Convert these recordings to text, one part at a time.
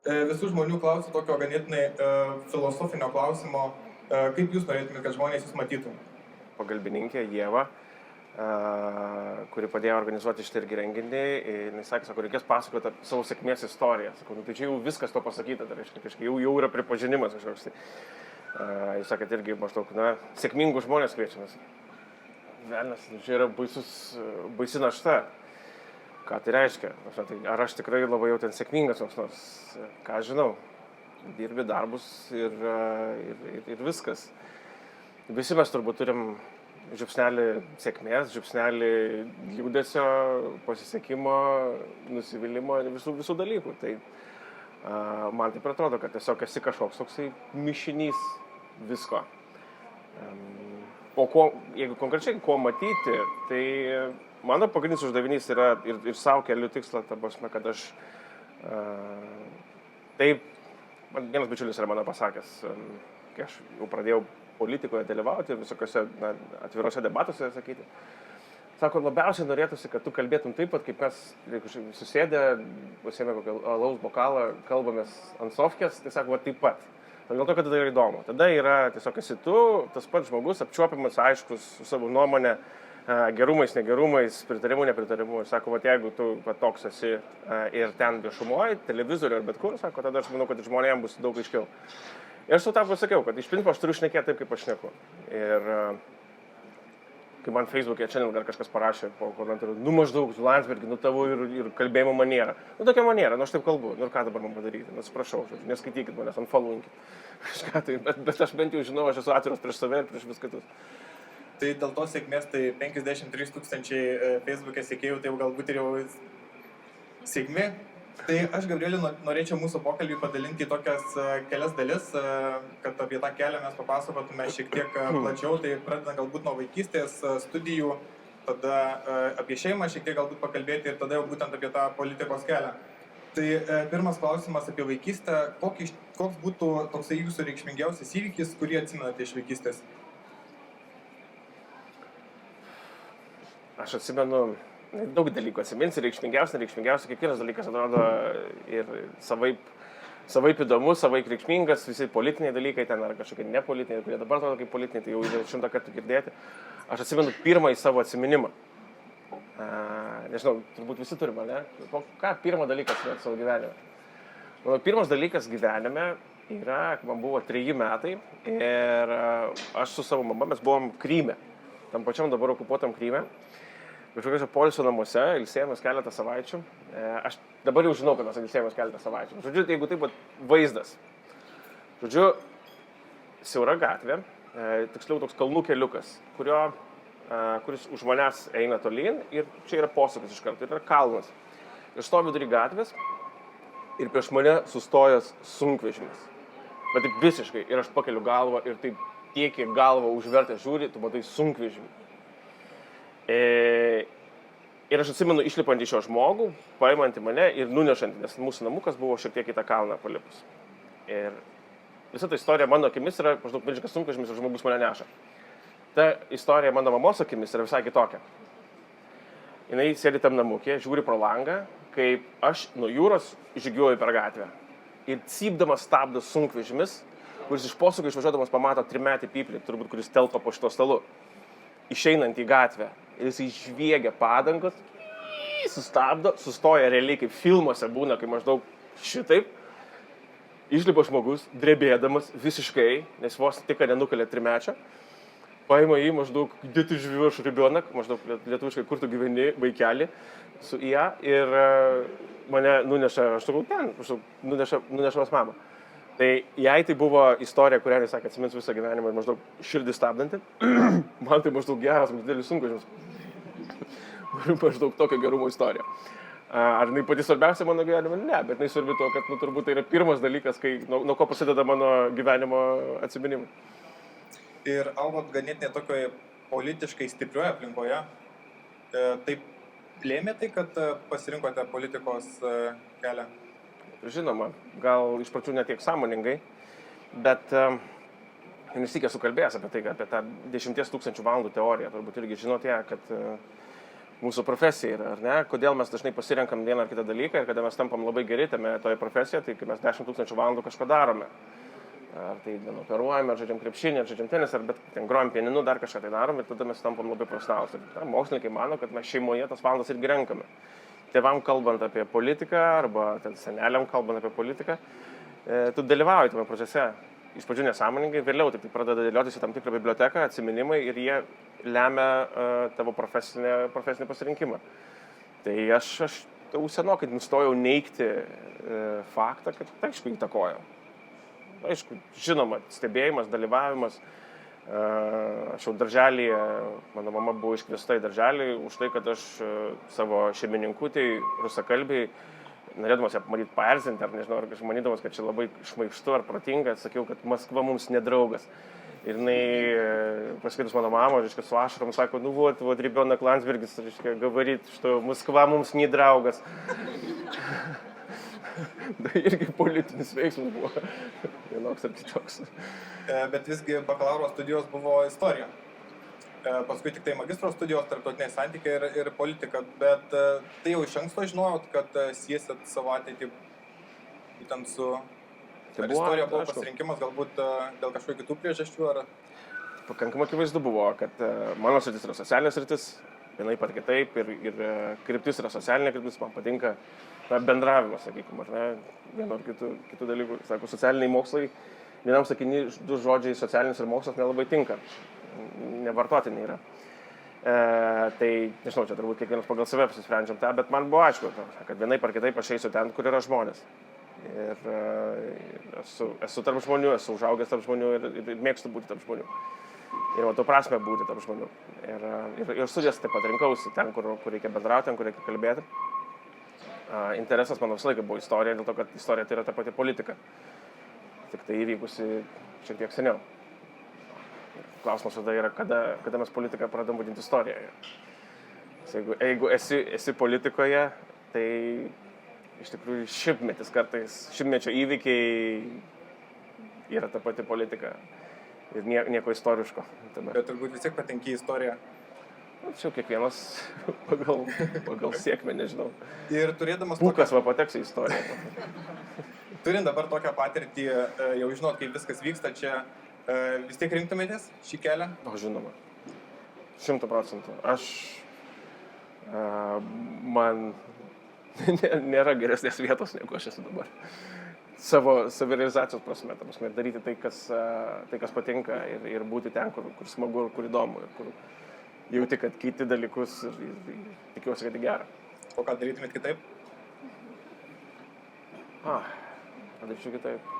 Visų žmonių klausiu tokio ganėtinai filosofinio klausimo, kaip jūs norėtumėte, kad žmonės jūs matytų? Pagalbininkė Ieva, kuri padėjo organizuoti šitą irgi renginį, jis sakė, reikės pasakoti savo sėkmės istoriją. Sakau, tai čia jau viskas to pasakyta, tai reiškia, jau yra pripažinimas kažkoks. Jis sakė, irgi maždaug, sėkmingų žmonės kviečiamas. Velnas, čia yra baisi našta. Ką tai reiškia? Ar aš tikrai labai jau ten sėkmingas, nors, ką žinau, dirbi darbus ir viskas. Visi mes turbūt turim žiupsnelį sėkmės, žiupsnelį liūdesio, pasisekimo, nusivylimą ir visų dalykų. Tai man taip atrodo, kad tiesiog esi kažkoks toksai mišinys visko. O jeigu konkrečiai ko matyti, tai mano pagrindinis uždavinys yra ir savo keliu tikslą, ta prasme, kad aš taip, vienas bičiulis yra mano pasakęs, kai aš jau pradėjau politikoje dalyvauti, visokiose atvirose debatuose sakyti. Sako, labiausiai norėtųsi, kad tu kalbėtum taip pat, kaip mes susėdę, pasiėmė kokį alaus bokalą, kalbamės ant sofkės, tai sako, taip pat. Dėl to, kad tai yra įdomu. Tada yra tiesiog esi tu, tas pats žmogus, apčiuopiamas, aiškus, su savo nuomonė, gerumais, negerumais, pritarimu, nepritarimu. Ir sako, jeigu tu toks esi ir ten viešumoje, televizoriuje ar bet kur, sako, tada aš manau, kad žmonėms bus daug aiškiau. Ir aš tą pasakiau, kad iš principo aš turiu šnekėti taip, kaip aš šneku. Ir kai man Facebook'e šiandien dar kažkas parašė po komentarų, maždaug, Landsbergi, tavo ir kalbėjimo maniera. Tokia maniera, aš taip kalbu, ir ką dabar man padaryti, atsiprašau, neskaitykit manęs, unfollowinkit. Kažką tai, bet aš bent jau žinau, aš esu atviras prieš save ir prieš vis kitus. Tai dėl to sėkmės, tai 53 000 Facebook'e sekėjų, tai galbūt ir jau sėkmė. Tai aš, Gabrieliu, norėčiau mūsų pokalbį padalinti į tokias kelias dalis, kad apie tą kelią mes papasakotume šiek tiek plačiau. Tai pradedant galbūt nuo vaikystės, studijų, tada apie šeimą šiek tiek galbūt pakalbėti ir tada jau būtent apie tą politikos kelią. Tai pirmas klausimas apie vaikystę. Koks būtų toksai jūsų reikšmingiausias įvykis, kurį atsimenate iš vaikystės? Aš atsimenu daug dalykų, atsiminsiu, reikšmingiausia, kiekvienas dalykas atrodo ir savaip įdomus, savaip reikšmingas, visi politiniai dalykai ten ar kažkokie nepolitiniai, kurie dabar atrodo kaip politiniai, tai jau yra 100 kartų girdėti. Aš atsimenu pirmąjį savo atsiminimą. Nežinau, turbūt visi turime, ne? Ką pirmą dalyką atsiminti savo gyvenime? Mano pirmas dalykas gyvenime yra, kai man buvo 3 metai ir aš su savo mama, mes buvom Kryme, tam pačiam dabar okupuotam Kryme. Kažkokiuose poilsio namuose, ilsėjomės keletą savaičių. Aš dabar jau žinau, kad mes ilsėjomės keletą savaičių. Žodžiu, jeigu taip vaizdas. Žodžiu, siaura gatvė, tiksliau toks kalnų keliukas, kuris už manęs eina tolyn ir čia yra posūkis iš karto, yra kalnas. Ir stovi vidury gatvės ir prieš mane sustojęs sunkvežimis. Bet taip visiškai, ir aš pakeliu galvą ir taip tiek, kiek galvą užvertę žiūri, tu matai sunkvežimį. Ir aš atsimenu išlipant iš šio žmogų, paimantį mane ir nunešantį, nes mūsų namukas buvo šiek tiek į tą kalną palipus. Ir visa ta istorija mano akimis yra maždaug milžikas sunkvežimis ir žmogus mane neša. Ta istorija mano mamos akimis yra visai kitokia. Jinai sėdi tam namukė, žiūri pro langą, kaip aš nuo jūros žygiuoju per gatvę. Ir cypdamas stabdo sunkvežimis, kuris iš posūkio išvažiuodamas pamato 3-metį pyplį, turbūt kuris telpa po šito stalu, išeinant į gatvę. Ir jisai žviegia padangas, sustabdo, sustoja realiai kaip filmuose būna, kai maždaug šitaip. Išlipa žmogus, drebėdamas visiškai, nes vos tik nenukalė 3-mečio. Paima jį maždaug, dėtų žviu aš ribionak, maždaug lietuviškai, kur tu gyveni, vaikelį, su ją. Ir mane nuneša, aš sakau, ten, nuneša pas mamą. Tai jai tai buvo istorija, kurią jis sakė, atsimins visą gyvenimą ir maždaug širdį stabdanti. Man tai maždaug geras, didelis sunkvežimis. Maždaug tokio gerumo istorija. Ar jinai pati svarbiausia mano gyvenime? Ne, bet jinai svarbi to, kad turbūt tai yra pirmas dalykas, nuo ko prasideda mano gyvenimo atsiminimai. Ir augot ganėtinai tokioje politiškai stiprioje aplinkoje. Taip lėmė tai, kad pasirinkote politikos kelią? Žinoma, gal iš pradžių ne tiek sąmoningai, bet nesikė esu kalbėjęs apie tai, apie tą 10 000 valandų teoriją. Turbūt irgi žinote, kad mūsų profesija yra, ar ne? Kodėl mes dažnai pasirenkam vieną ar kitą dalyką ir kada mes tampam labai geri tame toje profesijoje, tai kai mes 10 000 valandų kažko darome. Ar tai operuojame, ar žaidžiam krepšinį, ar žaidžiam tenisą, ar bet ten grojam pianinu, dar kažką tai darom ir tada mes tampam labai profesionalūs. Mokslininkai mano, kad mes šeimoje tas valandas irgi renkame. Tėvam kalbant apie politiką arba seneliam kalbant apie politiką, tu dalyvauji tame procese. Iš pradžių nesąmoningai, vėliau tai pradeda dėliotis į tam tikrą biblioteką, atsiminimai ir jie lemia tavo profesinį pasirinkimą. Tai aš jau senokai nustojau neigti faktą, kad tai aišku įtakojo. Aišku, žinoma, stebėjimas, dalyvavimas. Aš jau darželyje, mano mama buvo iškviesta į darželį už tai, kad aš savo šeimininkutei, rusakalbiai, norėdamas ją pamatyti paerzinti, ar nežinau, ar manydamas, kad čia labai šmaikštu ar protinga, sakiau, kad Maskva mums nedraugas. Ir jinai, paskaitus mano mama, reiškia, su ašarom sako, nu, вот, ребенок Landsbergis, reiškia, говорит, что Maskva mums nedraugas. Tai irgi politinis veiksmas buvo vienoks ar kitoks. Bet visgi bakalauro studijos buvo istorija. Paskui tik tai magistro studijos, tarptautiniai santykiai ir politika. Bet tai jau iš anksto žinojot, kad siesit savo ateitį būtent su... Ar istorija buvo pasirinkimas galbūt dėl kažkokių kitų priežasčių? Ar... Pakankamai akivaizdu buvo, kad mano sritis yra socialinė sritis, vienaip ar kitaip, ir kryptis yra socialinė kryptis, man patinka bendravimas, sakykime, ar ne, vieno ar kitų dalykų. Sako, socialiniai mokslai, vienam sakiny 2 žodžiai socialinis ir mokslas nelabai tinka, nevartotini yra. Tai, nežinau, čia turbūt kiekvienas pagal save apsisprendžiam tą, bet man buvo aišku, kad vienaip ar kitaip aš eisiu ten, kur yra žmonės. Ir esu tarp žmonių, esu užaugęs tarp žmonių ir mėgstu būti tarp žmonių. Ir matau prasmę būti tarp žmonių. Ir studijas taip pat rinkausi ten, kur reikia bendrauti, ten, kur reikia kalbėti. Interesas mano visą laiką buvo istorija, dėl to, kad istorija tai yra ta pati politika. Tik tai įvykusi šiek tiek seniau. Klausimas tada yra, kada mes politiką pradedam vadinti istorijoje. Jeigu esi politikoje, tai iš tikrųjų šimtmetis kartais, šimtmečio įvykiai yra ta pati politika ir nieko istoriško. Bet turbūt vis tiek patenki į istoriją. Čia kiekvienas pagal sėkmę, nežinau. Ir turėdamas Pūkas pateks į istoriją. Turint dabar tokią patirtį, jau žinot, kaip viskas vyksta čia, vis tiek rinktumėtės šį kelią? O, žinoma. 100%. Man nėra geresnės vietos, negu aš esu dabar. Savo savirealizacijos prasme, daryti tai, kas patinka ir būti ten, kur smagu ir kur įdomu, ir kur jauti, kad keiti dalykus ir tikiuosi, kad tai gera. O ką darytumėt kitaip? Padaryčiau kitaip.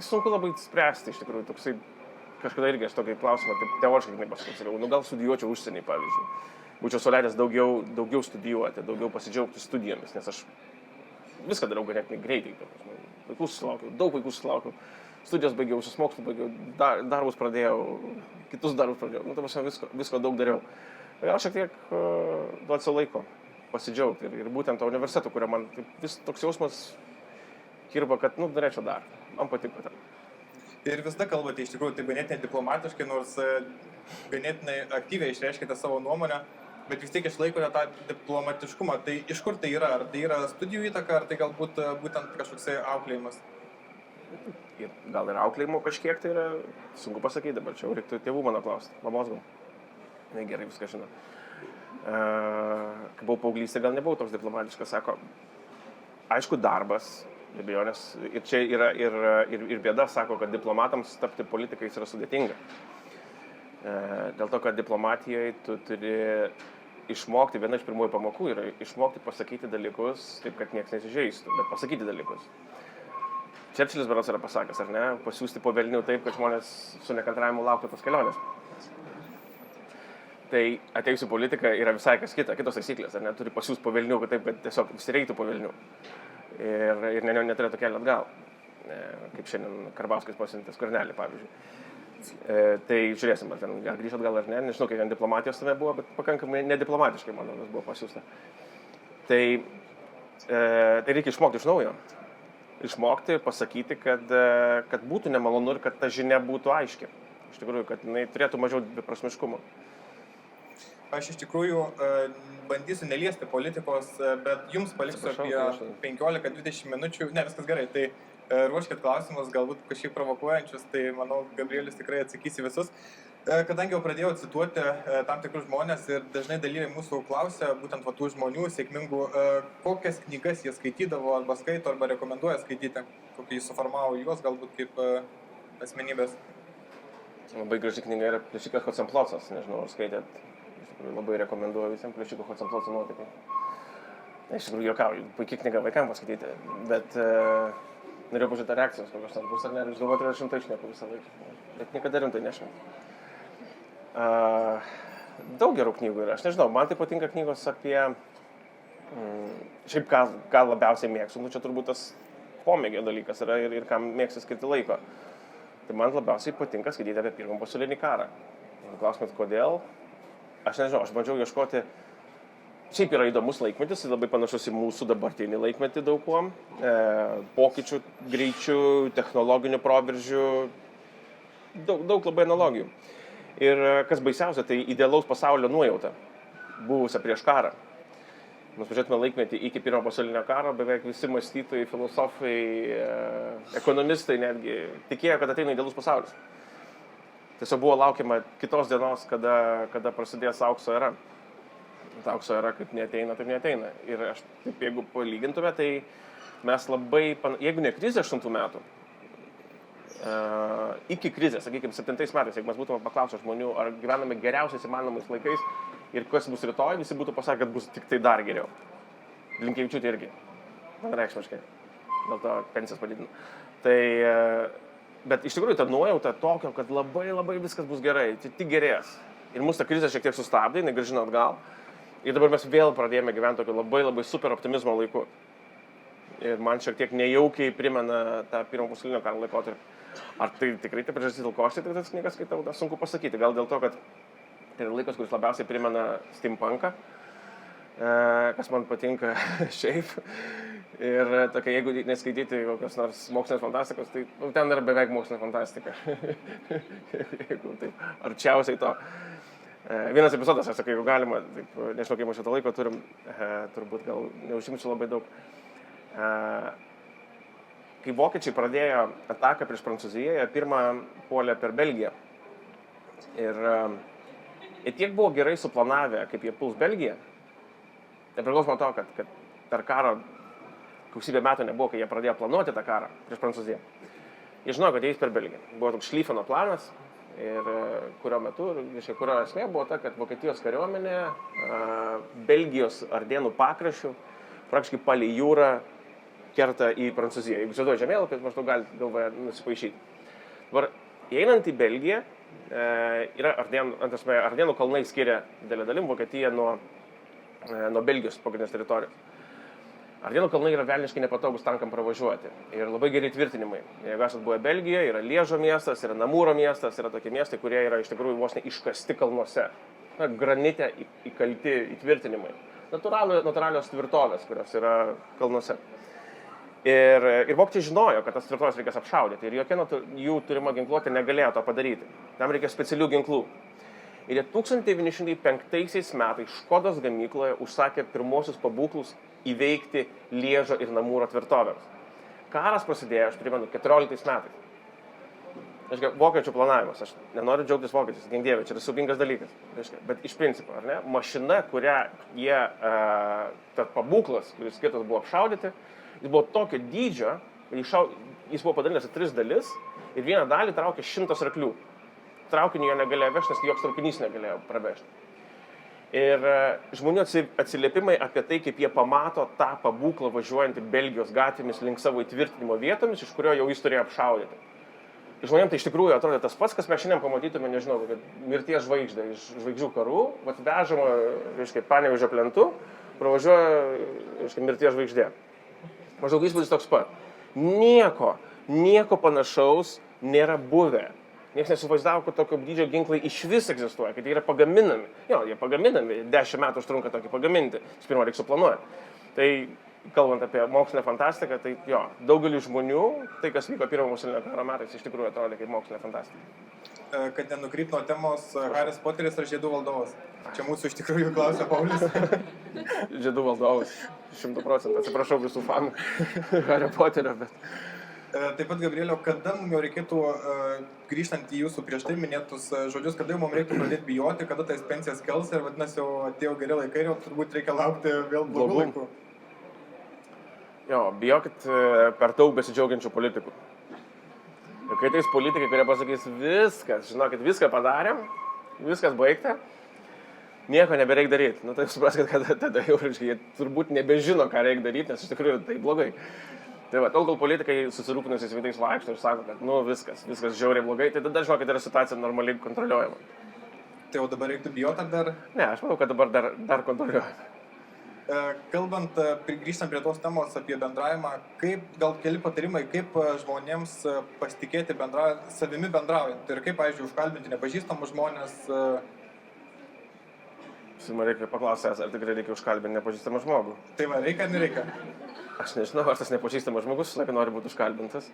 Sunku labai spręsti, iš tikrųjų, toksai, kažkada irgi aš tokį klausimą, taip teoriškai kaip pasakiau, gal studijuočiau užsienį, pavyzdžiui. Būčiau suleidęs daugiau studijuoti, daugiau pasidžiaugti studijomis, nes aš viską darau ganėtinai greitai. Daug vaikų susilaukiau, studijas baigiau, mokslus baigiau, darbus pradėjau, kitus darbus pradėjau, visko daug dariau. Gal šiek tiek duoti savo laiko pasidžiaugti ir būtent to universiteto, kurio man vis toks jausmas kirba, kad, norėčiau dar, man patiko ten. Ir visada kalbate iš tikrųjų taip ganėtinai diplomatiškai, nors ganėtinai aktyviai išreiškite savo nuomonę, bet vis tiek išlaikote tą diplomatiškumą. Tai iš kur tai yra? Ar tai yra studijų įtaka, ar tai galbūt būtent kažkoksai auklėjimas? Gal ir auklėjimo kažkiek tai yra, sunku pasakyti dabar, čia jau reiktų tėvų mano klausti, mamos gal. Ne, gerai, viską žinau. Kai buvau paauglystė, gal nebuvau toks diplomatiškas, sako, aišku, darbas, be abejonės, ir čia yra ir bėda, sako, kad diplomatams tapti politikais yra sudėtinga. Dėl to, kad diplomatijoje tu turi išmokti, viena iš pirmųjų pamokų yra išmokti pasakyti dalykus taip, kad niekas nesižeistų, bet pasakyti dalykus. Čerčilis berods yra pasakęs, ar ne, pasiųsti po velnių taip, kad žmonės su nekantravimu lauktų tos kelionės. Tai atėjusi politika yra visai kas kita, kitos taisyklės, ar ne, turi pasiųsti po velnių, taip, kad tiesiog įsireiktų po velnių. Ir neturėtų kelio atgal, kaip šiandien Karbauskis pasiuntė Skvernelį, pavyzdžiui. Tai žiūrėsim, ar ten grįžt atgal ar ne, nežinau, kiek ten diplomatijos tame buvo, bet pakankamai nediplomatiškai, manau, tas buvo pasiūsta. Tai reikia išmokti iš naujo. Išmokti, pasakyti, kad būtų nemalonu ir kad ta žinia būtų aiški. Iš tikrųjų, kad jinai turėtų mažiau dviprasmiškumo. aš iš tikrųjų bandysiu neliesti politikos, bet jums paliksiu apie 15-20 minučių. Ne, viskas gerai, tai ruoškit klausimus, galbūt kažkiek provokuojančius, tai manau, Gabrielius tikrai atsakys į visus. Kadangi jau pradėjau cituoti tam tikrus žmonės ir dažnai dalyviai mūsų klausia, būtent tų žmonių sėkmingų, kokias knygas jie skaitydavo arba skaito arba rekomenduoja skaityti, kokį jis suformavo juos galbūt kaip asmenybės. Labai graži knyga yra Plėšikas Hocenplocas, nežinau, ar skaitėt, iš tikrųjų labai rekomenduoju visiems Plėšiko Hocenploco nuotykiai. Iš tikrųjų juokauju, puikiai knyga vaikams paskaityti, bet norėjau pažiūrėti reakcijos, kokios ten bus ar ne, ir jūs galvojate, aš rimtai šneku visą laiką, bet niekada rimtai nešneku. Daug gerų knygų yra, aš nežinau, man tai patinka knygos apie, šiaip ką labiausiai mėgstu, čia turbūt tas pomėgio dalykas yra ir kam mėgsti skirti laiko. Tai man labiausiai patinka skaityti apie Pirmą pasaulinį karą. Klausimas, kodėl? Aš nežinau, aš bandžiau ieškoti, šiaip yra įdomus laikmetis, labai panašus į mūsų dabartinį laikmetį daug kuom, pokyčių greičių, technologinių proveržių, daug labai analogijų. Ir kas baisiausia, tai idealaus pasaulio nuojauta, buvusią prieš karą. Mes pažiūrėtume laikmetį iki Pirmo pasaulinio karo, beveik visi mąstytojai, filosofai, ekonomistai netgi tikėjo, kad ateina idealus pasaulis. Tiesiog buvo laukiama kitos dienos, kada prasidės aukso era. Ta aukso era kaip neateina, taip neateina. Ir aš taip, jeigu palygintume, tai mes labai, jeigu ne krizė 8 metų, iki krizės, sakykime, 7 metais, jeigu mes būtume paklausę žmonių, ar gyvename geriausiais įmanomais laikais ir kas bus rytoj, visi būtų pasakę, kad bus tik tai dar geriau. Blinkevičiūtė irgi, vienareikšmiškai, dėl to pensijas padidino. Tai, bet iš tikrųjų ta nuojauta tokio, kad labai viskas bus gerai, tai tik gerės. Ir mūsų ta krizė šiek tiek sustabdė, negrįžino atgal. Ir dabar mes vėl pradėjome gyventi tokiu labai super optimizmo laiku. Ir man šiek tiek nejaukiai primena tą Pirmo pasaulinio karo laikotarpį. Ar tai tikrai tai priežastis, dėl ko aš tai tas knygas skaitau, sunku pasakyti. Gal dėl to, kad tai yra laikas, kuris labiausiai primena steampunką, kas man patinka šiaip. Ir tokia, jeigu neskaityti kokios nors mokslinės fantastikos, tai ten yra beveik mokslinė fantastika. Jeigu taip, arčiausiai to. Vienas epizodas, aš sakai, jeigu galima, taip, nežinau, kaip aš šitą laiko turim, turbūt gal neužimsiu labai daug. Kai vokiečiai pradėjo ataką prieš Prancūziją, jie pirmą puolė per Belgiją. Ir tiek buvo gerai suplanavę, kaip jie puls Belgiją. Tai priklauso nuo to, kad per karą kausybę metų nebuvo, kai jie pradėjo planuoti tą karą prieš Prancūziją. Jie žinojo, kad eis per Belgiją. Buvo toks Šlyfeno planas, ir kurio metu, kurio esmė buvo ta, kad Vokietijos kariuomenė Belgijos Ardėnų pakraščių praktiškai palei jūrą kerta į Prancūziją. Jeigu įsivaizduoja žemėlapį, maždaug galite galvoje nusipaišyti. Dabar, įeinant į Belgiją, yra Ardėnų kalnai skiria didelę dalim Vokietiją nuo Belgijos pagrindinės teritorijos. Ardėnų kalnai yra velniškai nepatogus tankam pravažiuoti ir labai geri tvirtinimai. Jeigu esat buvę Belgijoje, yra Liežo miestas, yra Namūro miestas, yra tokie miestai, kurie yra iš tikrųjų vos ne iškasti kalnuose. Granite įkalti įtvirtinimai. Natūralios tvirtovės, kurios yra kalnuose. Ir vokiečiai žinojo, kad tas tvirtovės reikės apšaudyti ir jokia jų turima ginkluotė negalėjo to padaryti. Tam reikia specialių ginklų. Ir 1905 metais Škodos gamykloje užsakė pirmosius pabūklus įveikti Liežo ir Namūro tvirtovėms. Karas prasidėjo, aš primenu, 14 metais. Vokiečių planavimas, aš nenoriu džiaugtis vokiečiais, gink dieve, čia yra siaubingas dalykas. Bet iš principo, ar ne, mašina, kurią tas pabūklas, kuris skirtas buvo apšaudyti, jis buvo tokio dydžio, jis buvo padalinęs į 3 dalis ir vieną dalį traukė 100 arklių. Traukinį jo negalėjo vežti, nes joks traukinys negalėjo pravežti. Ir žmonių atsiliepimai apie tai, kaip jie pamato tą pabūklą važiuojantį Belgijos gatvėmis link savo įtvirtinimo vietomis, iš kurio jau jis turėjo apšaudyti. Žmonėms tai iš tikrųjų atrodė tas pats, kas mes šiandien pamatytume, nežinau, kad mirties žvaigždė iš žvaigždžių karų, vežama, Panevėžio plentu, pravažiuoja, mirties žvaigždė. Maždaug įspūdis toks pat. Nieko panašaus nėra buvę. Niekas nesuvaizdavo, kad tokio dydžio ginklai iš vis egzistuoja, kad jie yra pagaminami. Jo, jie pagaminami, 10 metų užtrunka tokį pagaminti, pirmą reikia suplanuoti. Tai, kalbant apie mokslinę fantastiką, tai jo, daugeliu žmonių, tai kas vyko Pirmo pasaulinio karo metais, iš tikrųjų atrodė kaip mokslinė fantastika. kad nenukryp nuo temos Haris Poteris ar Žiedų valdovas. Čia mūsų iš tikrųjų klausia Paulius. Žiedų valdovas, 100%. Atsiprašau visų fanų Hario Poterio, bet... Taip pat, Gabrielio, kada mums jau reikėtų, grįžtant į jūsų prieš tai minėtus žodžius, kada jau mums reikėtų pradėti bijoti, kada tais pensijas kels ir vadinasi jau atėjo geri laikai ir jau turbūt reikia laukti vėl blogų laikų. Jo, bijokit per daug besidžiaugiančių politikų. Ir kai tais politikai, kurie pasakys viskas, žinokit, viską padarėm, viskas baigta, nieko nebereik daryti. Nu tai supraskit, kad tada jau jie turbūt nebežino, ką reikia daryti, nes iš tikrųjų tai blogai. Tai va, tol kol politikai susirūpinusiais veidais vaikšto ir sako, kad nu viskas žiauriai blogai, tai tada žinokit, yra situacija normaliai kontroliuojama. Tai jau dabar reiktų bijoti ar dar? Ne, aš manau, kad dabar dar kontroliuojama. Kalbant, grįžtant prie tos temos apie bendravimą, gal keli patarimai, kaip žmonėms pasitikėti savimi bendraujant ir kaip, pavyzdžiui, užkalbinti nepažįstamus žmonės? Man reikia paklausti, ar tikrai reikia užkalbinti nepažįstamą žmogų. Tai va, reikia ar nereikia? Aš nežinau, ar tas nepažįstamas žmogus visą laiką nori būti užkalbintas.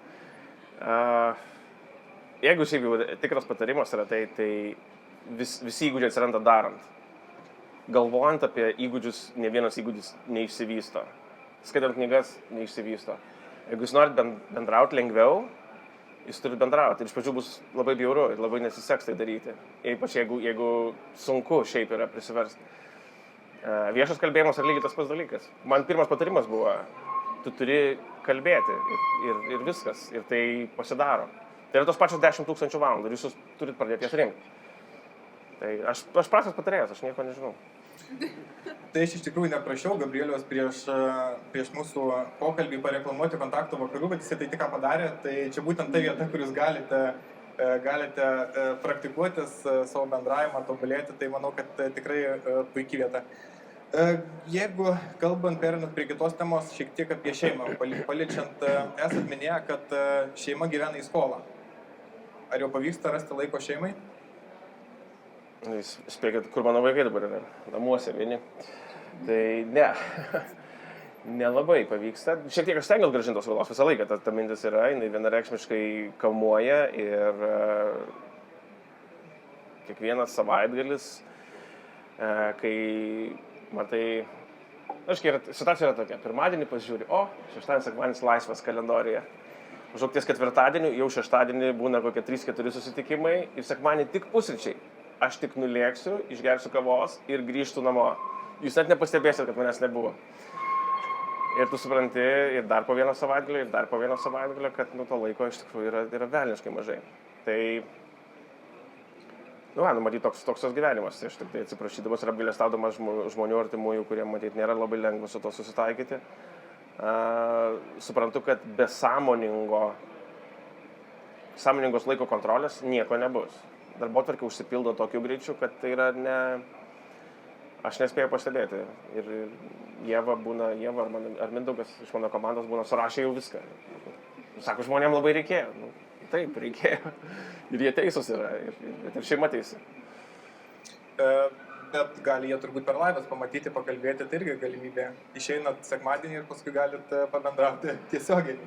Jeigu šiaip jau tikras patarimas yra, tai visi įgūdžiai atsiranda darant. Galvojant apie įgūdžius, ne vienas įgūdis neišsivysto. Skaitant knygas, neišsivysto. Jeigu jūs norit bendrauti lengviau, jūs turit bendrauti. Ir iš pradžių bus labai bjauru ir labai nesiseks tai daryti. Ypač jeigu sunku šiaip yra prisiversti. Viešas kalbėjimas yra lygiai tas pats dalykas. Man pirmas patarimas buvo, tu turi kalbėti ir viskas. Ir tai pasidaro. Tai yra tos pačios 10 000 valandų ir jūs turit pradėti jas rinkti. Tai aš prastas patarėjas, aš nieko nežinau. Tai aš iš tikrųjų neprašiau Gabrieliaus prieš mūsų pokalbį pareklamuoti Kontaktų vakarų, bet jis tai tik ką padarė. Tai čia būtent ta vieta, kur jūs galite praktikuotis savo bendravimą, tobulėti. Tai manau, kad tikrai puikiai vieta. Jeigu kalbant perinant prie kitos temos, šiek tiek apie šeimą, paliečiant, esat minėję, kad šeima gyvena į skolą. Ar jau pavyksta rasti laiko šeimai? Spėkit, kur mano vaikai dabar yra, namuose vieni. Tai ne, nelabai pavyksta. Šiek tiek aš stengiuosi grąžinti tos valos visą laiką, ta mintis yra, jinai vienareikšmiškai kamuoja ir kiekvienas savaitgalis, kai matai, situacija yra tokia, pirmadienį pasižiūri, šeštadienis, sekmadienis laisvas kalendoriuje. Maždaug ties ketvirtadienį, jau šeštadienį būna kokie 3-4 susitikimai ir sekmadienį tik pusryčiai. Aš tik nulėksiu, išgersiu kavos ir grįžtu namo. Jūs net nepastebėsit, kad manęs nebuvo. Ir tu supranti ir dar po vieną savaitgalį, kad to laiko iš tikrųjų yra velniškai mažai. Tai, matyt, toks tas gyvenimas. Aš tik tai atsiprašydamas ir apgailestaudamas žmonių artimųjų, kurie, matyt, nėra labai lengva su to susitaikyti. Suprantu, kad be sąmoningos laiko kontrolės nieko nebus. Darbotvarkė užsipildo tokiu greičiu, kad tai yra aš nespėjau pastebėti. Ir Ieva ar Mindaugas iš mano komandos būna surašę jau viską. Sako, žmonėm labai reikėjo. Taip, reikėjo. Ir jie teisūs yra. Ir šeima teisi. Bet gali jie turbūt per laivas pamatyti, pakalbėti, tai irgi galimybė. Išeinat sekmadienį ir paskui galite pabendrauti tiesiogiai.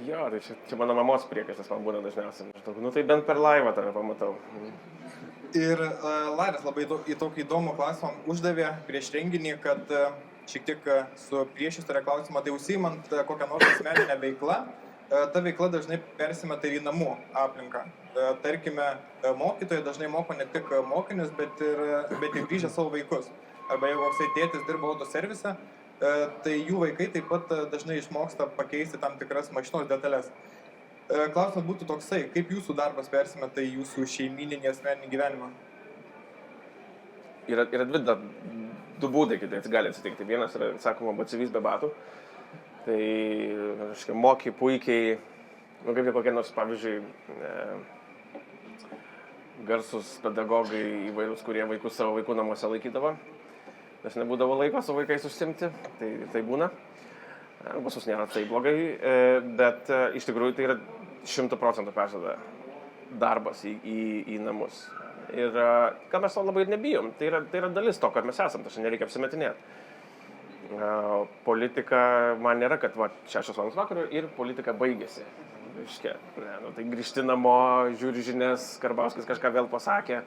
Jo, tai čia mano mamos priekaištas man būna dažniausiai. Tai bent per laivą tave pamatau. Ir Lairas labai į tokį įdomų klausimą uždavė prieš renginį, kad šiek tiek su priešistorė klausimą, tai užsiimant kokią nors asmeninę veiklą, ta veikla dažnai persimeta ir į namų aplinką. Tarkime, mokytojai dažnai moko ne tik mokinius, bet ir grįžę savo vaikus. Arba jeigu koksai tėtis dirba autoservise, tai jų vaikai taip pat dažnai išmoksta pakeisti tam tikras mašinos detalės. Klausimas būtų toksai, kaip jūsų darbas persimeta į jūsų šeimyninį asmeninį gyvenimą? Yra du būdai, kad gali atsitikti. Vienas yra, sakoma, batsiuvys be batų. Tai, moki puikiai, kaip kokie nors, pavyzdžiui, garsus pedagogai įvairūs, kurie vaikus savo vaikų namuose laikydavo, nes nebūdavo laiko su vaikais užsimti, tai būna. Pas mus nėra tai blogai, bet iš tikrųjų tai yra 100% persėda darbas į namus. Ir ką mes to labai nebijom, tai yra dalis to, kad mes esam, tai nereikia apsimetinėti. Politika man nėra, kad 6 valandos vakaro ir politika baigėsi. reiškia, tai grįžti namo, žiūri žinias, Karbauskis kažką vėl pasakė,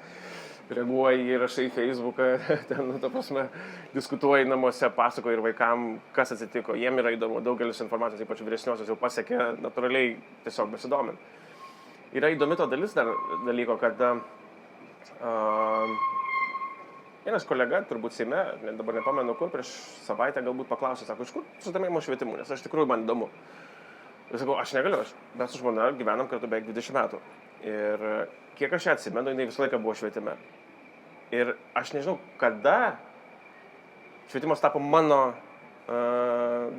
reaguoji, rašai į Facebooką, ten, ta prasme, diskutuoji namuose, pasakoji ir vaikam, kas atsitiko, jiem yra įdomu, daugelis informacijos, ypač vyresniosios, jau pasiekė natūraliai tiesiog besidomint. Yra įdomi to dalyko, kad vienas kolega, turbūt Seime, dabar nepamenu kur, prieš savaitę galbūt paklausė, sako, iš kur susidomėjimo švietimu, nes aš tikrųjų man įdomu. Ir sakau, aš negaliu, mes su žmona gyvenam kartu beveik 20 metų. Ir kiek aš ją atsimenu, jinai visą laiką buvo švietime. Ir aš nežinau, kada švietimas tapo mano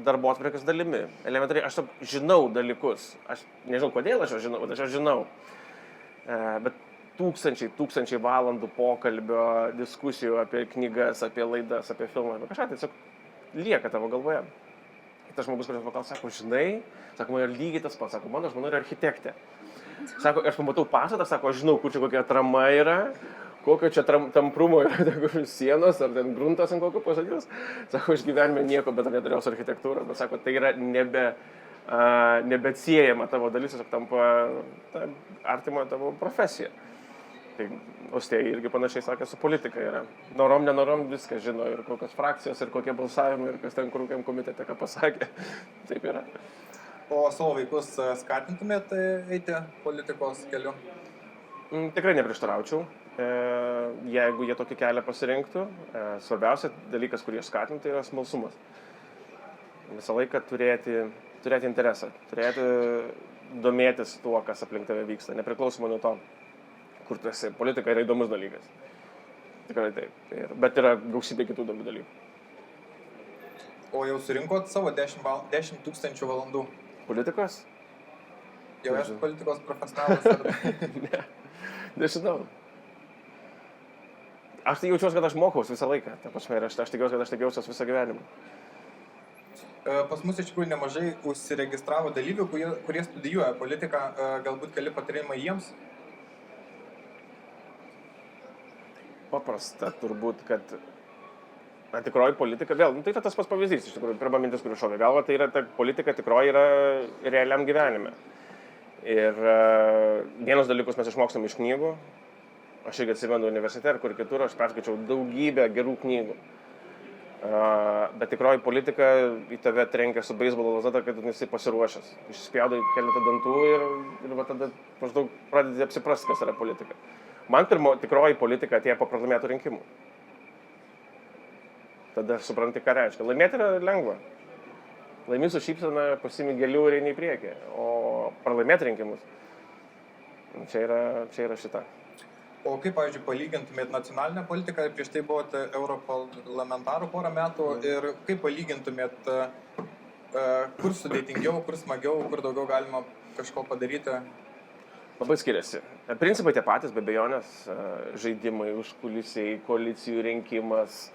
darbotvarkės dalimi. Elementariai, aš žinau dalykus. Aš nežinau, kodėl aš žinau, bet aš žinau. Bet tūkstančiai valandų pokalbio, diskusijų apie knygas, apie laidas, apie filmą, apie kažką, tai tiesiog lieka tavo galvoje. Tas žmogus, kuris paklausė, sako, žinai, sako, man yra lygiai tas pats, sako, mano žmona yra architektė. Sako, aš pamatau pastatą, sako, aš žinau, kur čia kokia trama yra, kokio čia tamprumo yra sienos, ar ten gruntas ant kokio pasakytas. Sako, aš gyvenime nieko, bet neturėjau su architektūra, bet sako, tai yra nebeatsiejama tavo dalis, tiesiog tampa artima tavo profesija. Tai Ostėjai irgi panašiai sakė, su politika yra. Norom, nenorom viską žino, ir kokios frakcijos, ir kokie balsavimai, ir kas ten kokiam komitete ką pasakė. Taip yra. O savo vaikus skatintumėt eiti politikos keliu? Tikrai neprieštaraučiau, jeigu jie tokį kelią pasirinktų. Svarbiausia dalykas, kurį aš skatinu, tai yra smalsumas. Visą laiką turėti interesą, turėti domėtis tuo, kas aplink tave vyksta, nepriklausomai nuo to, kur tu esi. Politika yra įdomus dalykas. Tikrai taip. Bet yra gausybė kitų įdomių dalykų. O jau surinkot savo 10 000 valandų? Politikos? Jau esi politikos profesionalas? Ne, nežinau. Aš tai jaučiuosi, kad aš mokaus visą laiką. Ta prasme, aš tikiuosi, kad aš taip jausiuosi visą gyvenimą. Pas mus iš tikrųjų nemažai užsiregistravo dalyvių, kurie studijuoja politiką. Galbūt keli patarimai jiems? Paprasta turbūt, kad tikroji politika, vėl, tai yra tas pats pavyzdys, iš tikrųjų, pirma mintis, kuri šovė galva, tai yra ta politika tikroji yra realiam gyvenime. Ir vienus dalykus mes išmokstam iš knygų, aš irgi atsimenu universitete ar kur kitur, aš perskaičiau daugybę gerų knygų. Bet tikroji politika į tave trenkia su beisbolo lazda, kad tu nesi pasiruošęs. Išspjaudai keletą dantų ir va tada maždaug pradedi apsiprasti, kas yra politika. Man tikroji politika atėjo po pralaimėtų rinkimų. Tada supranti, ką reiškia. Laimėti yra lengva. Laimi su šypsena, pasiimi gėlių ir eini į priekį. O pralaimėti rinkimus, čia yra šita. O kaip, pavyzdžiui, palygintumėt nacionalinę politiką, prieš tai buvote europarlamentarų porą metų, ir kaip palygintumėt, kur sudėtingiau, kur smagiau, kur daugiau galima kažko padaryti? Labai skiriasi. Principai tie patys, be abejonės, žaidimai, užkulisiai, koalicijų rinkimas,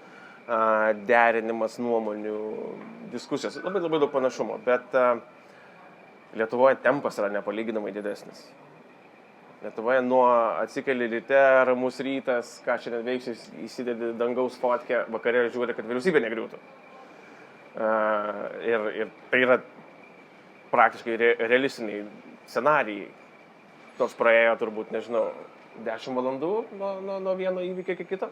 derinimas nuomonių, diskusijos, labai daug panašumo, bet Lietuvoje tempas yra nepalyginamai didesnis. Lietuvoje nuo atsikeli ryte, ramus rytas, ką šiandien veiksiu, įsidedi dangaus fotkę, vakarė žiūri, kad vyriausybė negriūtų. Ir tai yra praktiškai realistiniai scenarijai. Tos praėjo turbūt, nežinau, 10 valandų nuo vieno įvykio iki kito.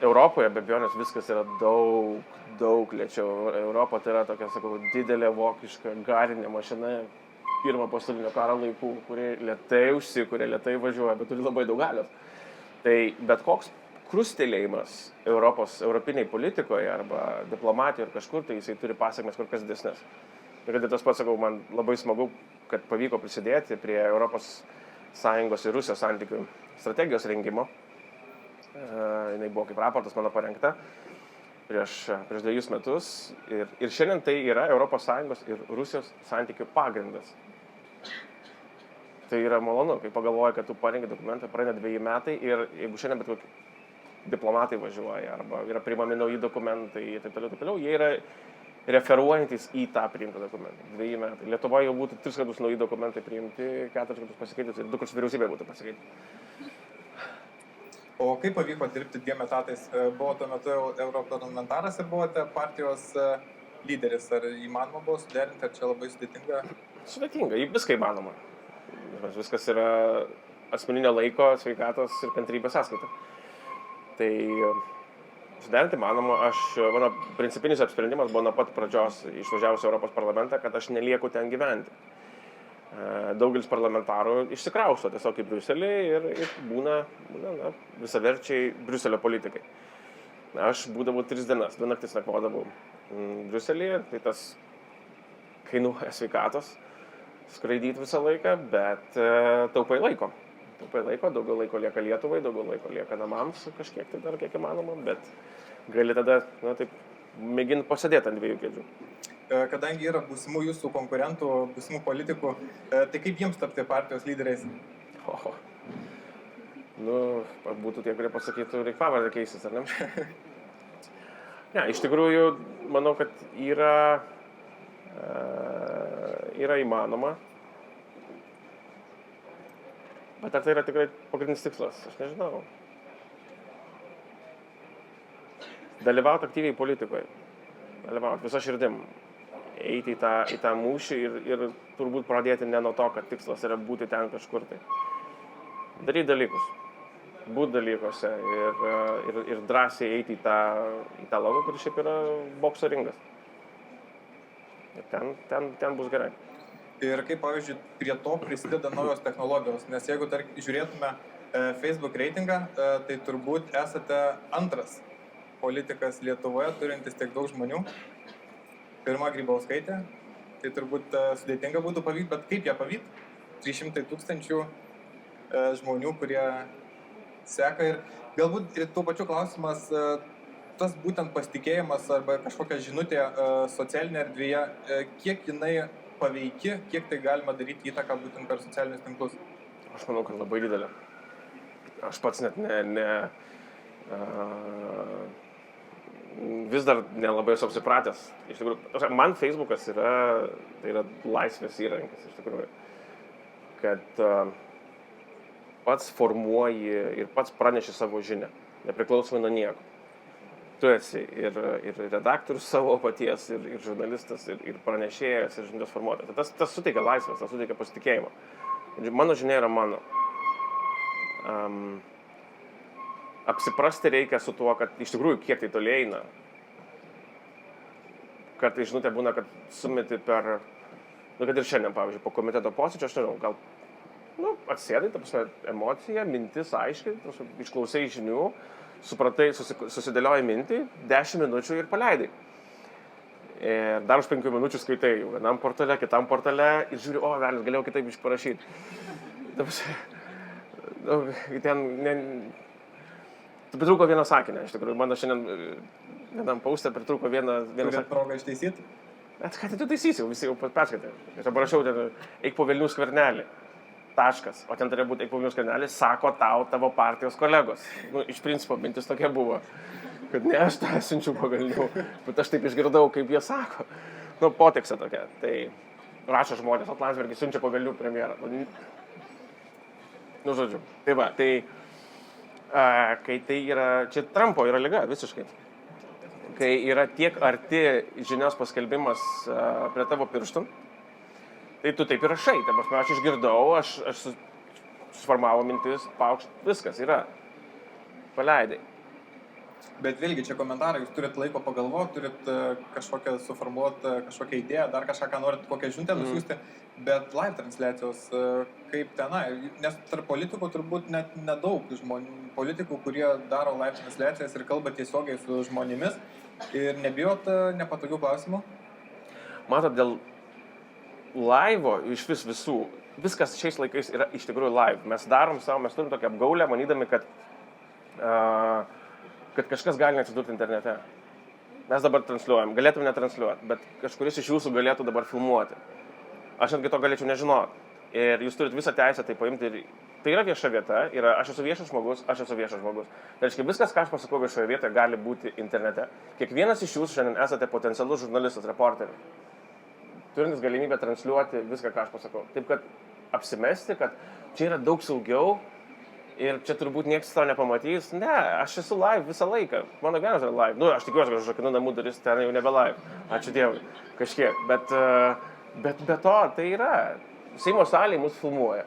Europoje, be abejonės, viskas yra daug lėčiau. Europa tai yra tokia, sakau, didelė vokiška garinė mašina pirmo pasaulinio karo laikų, kuri lėtai užsikuria, lėtai važiuoja, bet turi labai daug galios. Tai bet koks krustelėjimas europiniai politikoje arba diplomatijoje ar kažkur, tai jisai turi pasiekmes kur kas didesnės. Ir kad tas pats, sakau, man labai smagu, kad pavyko prisidėti prie ES ir Rusijos santykių strategijos rengimo. Jinai buvo kaip raportas mano parengta prieš 2 metus. Ir šiandien tai yra ES ir Rusijos santykių pagrindas. Tai yra malonu, kai pagalvoji, kad tu parengi dokumentą, praeina 2 metai ir jeigu šiandien bet kokie diplomatai važiuoja arba yra priimami nauji dokumentai ir taip toliau, jie yra referuojantis į tą priimtą dokumentą. 2 metai. Lietuvoje jau būtų 3 kartus nauji dokumentai priimti, 4 kartus pasikeitus ir 2 kartus vyriausybė būtų pasikeitę. O kaip pavyko dirbti 2 etatais? Buvo tuo metu europarlamentaras ir buvote partijos lyderis. Ar įmanoma buvo suderinti, ar čia labai sudėtinga? Sudėtinga, viską įmanoma. Viskas yra asmeninio laiko, sveikatos ir kantrybės sąskaita. Tai suderinti įmanoma, mano principinis apsprendimas buvo nuo pat pradžios išvažiavus Europos parlamentą, kad aš nelieku ten gyventi. Daugelis parlamentarų išsikrausto tiesiog į Briuselį ir būna visaverčiai Briuselio politikai. Aš būdavau 3 dienas, 2 naktis nakvodavau Briuselėje, tai tas kainuoja sveikatos skraidyti visą laiką, bet taupai laiko. Daugiau laiko lieka Lietuvai, daugiau laiko lieka namams, kažkiek tai dar kiek įmanoma, bet gali tada, taip, mėginti pasėdėti ant 2 kėdžių. Kadangi yra būsimų jūsų konkurentų, būsimų politikų, tai kaip jiems tapti partijos lyderiais? Būtų tie, kurie pasakytų, reikia pavardę keistis, ar ne? Ne, iš tikrųjų, manau, kad yra įmanoma. Bet ar tai yra tikrai pagrindinis tikslas? Aš nežinau. Dalyvauti aktyviai politikoje. Dalyvauti visą širdim. Eiti į tą mūšį ir turbūt pradėti ne nuo to, kad tikslas yra būti ten kažkur tai. Daryti dalykus. Būti dalykuose ir drąsiai eiti į tą lauką, kuris šiaip yra bokso ringas. Ir ten bus gerai. Ir kaip, pavyzdžiui, prie to prisideda naujos technologijos, nes jeigu žiūrėtume Facebook reitingą, tai turbūt esate antras politikas Lietuvoje, turintis tiek daug žmonių. Pirma Grybauskaitė, tai turbūt sudėtinga būtų pavyti, bet kaip ją pavyti? 300 000 žmonių, kurie seka ir galbūt ir tuo pačiu klausimas, tas būtent pasitikėjimas arba kažkokia žinutė socialinė erdvėje, kiek jinai paveiki, kiek tai galima daryti įtaką būtent per socialinius tinklus? Aš manau, kad labai didelė. Aš pats net vis dar nelabai esu apsipratęs. Iš tikrųjų, man Facebookas yra laisvės įrankis, iš tikrųjų. Kad pats formuoji ir pats praneši savo žinią, nepriklausomai nuo nieko. Tu esi ir redaktorius savo paties, ir žurnalistas, ir pranešėjas, ir žinios formuotojas. Tas suteikia laisvės, tas suteikia pasitikėjimą. Mano žinia yra mano. Apsiprasti reikia su tuo, kad iš tikrųjų kiek tai toli eina. Kartais žinutė būna, kad sumeti per, kad ir šiandien, pavyzdžiui, po komiteto posėdžio, aš nežinau, gal atsėdai, ta prasme, emocija, mintis aiškiai, išklausai žinių, supratai, susidėlioji mintį, 10 minučių ir paleidai. Ir dar už 5 minučių skaitai jau vienam portale, kitam portale ir žiūri, velnis, galėjau kitaip išparašyti. Pritrūko vieną sakinę, iš tikrųjų. Mano šiandien vienam paustę pritrūko vieną sakinę. Turėt progą ištaisyti? Bet ką tu taisysi, visi jau perskaitė. Aš parašiau, eik po Vilnių skvernelį. Taškas. O ten turėjo būti eik po Vilnių skvernelį, sako tavo partijos kolegos. Iš principo, mintis tokia buvo. Kad ne aš tą siunčiu po Vilnių, bet aš taip išgirdau, kaip jie sako. Potekstė tokia. Tai rašo žmonės, Landsbergis siunčia po Vilnių premjerą. Žodžiu. Tai va, kai tai yra, čia Trumpo yra liga visiškai. Kai yra tiek arti žinios paskelbimas prie tavo pirštų, tai tu taip ir rašai. Aš išgirdau, aš suformavo mintis, paukšt, viskas yra. Paleidai. Bet vėlgi, čia komentarai, jūs turit laiko pagalvoti, turit kažkokią suformuoti, kažkokią idėją, dar kažką, ką norit, kokią žinutę nusiųsti, bet live transliacijos, kaip tenai, nes tarp politikų turbūt net nedaug žmonių, politikų, kurie daro live transliacijas ir kalba tiesiogiai su žmonėmis ir nebijot nepatogių klausimų? Matot, dėl laivo iš visų, viskas šiais laikais yra iš tikrųjų live. Mes darom savo, mes turim tokią apgaulę, manydami, kad kažkas gali neatsidurti internete. Mes dabar transliuojam, galėtume netransliuoti, bet kažkuris iš jūsų galėtų dabar filmuoti. Aš netgi to galėčiau nežinoti. Ir jūs turit visą teisę tai paimti. Ir tai yra vieša vieta, aš esu viešas žmogus, Tai reiškia, viskas, ką aš pasakau viešoje vietoje, gali būti internete. Kiekvienas iš jūsų šiandien esate potencialus žurnalistas, reporteris, turintis galimybę transliuoti viską, ką aš pasakau. Taip, kad apsimesti, kad čia yra daug saugiau, ir čia turbūt niekas to nepamatys. Ne, aš esu live visą laiką. Mano gyvenimas yra live. Aš tikiuosi, kad aš užrakinu namų duris, ten jau nebe live. Ačiū Dievui. Kažkiek. Bet be to, tai yra. Seimo salėje mus filmuoja.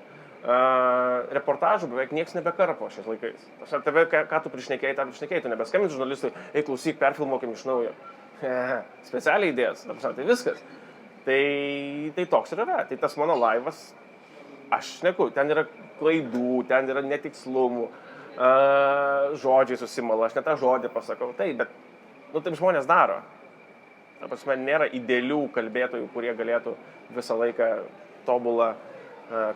Reportažų beveik niekas nebekarpo šiais laikais. Tave, ką tu prišnekėjai, tą prišnekėjai, tu nebeskambini žurnalistui, eik klausyk, perfilmuokim iš naujo. Specialiai idėjas, tai viskas. Tai toks ir yra. Tai tas mano laivas, aš šneku, ten yra klaidų, ten yra netikslumų, žodžiai susimala, aš net tą žodį pasakau. Tai, bet, taip žmonės daro. Ta prasme, nėra idealių kalbėtojų, kurie galėtų visą laiką tobulą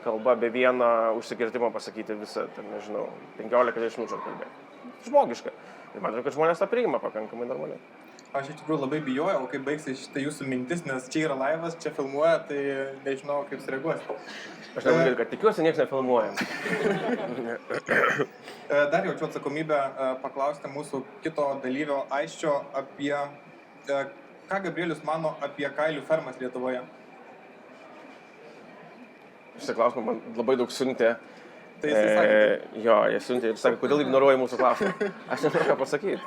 kalba be vieno užsikirtimo pasakyti visą, nežinau, 15-20 minučių kalbėti. Žmogiška. Ir matau, kad žmonės tą priima pakankamai normaliai. Aš iš tikrųjų labai bijojau, kai baigsis šitą jūsų mintis, nes čia yra laivas, čia filmuoja, tai nežinau, kaip sureaguosi. Aš negaliu, kad tikiuosi, niekas nefilmuoja. Dar jaučiu atsakomybę paklausti mūsų kito dalyvio Aisčio apie, ką Gabrielius mano apie kailių fermas Lietuvoje. Šitą klausimą man labai daug siuntė. Tai jisai sakė. Jo, jie siuntė ir sakė, kodėl ignoruoji mūsų klausimą. Aš nežinau, ką pasakyti.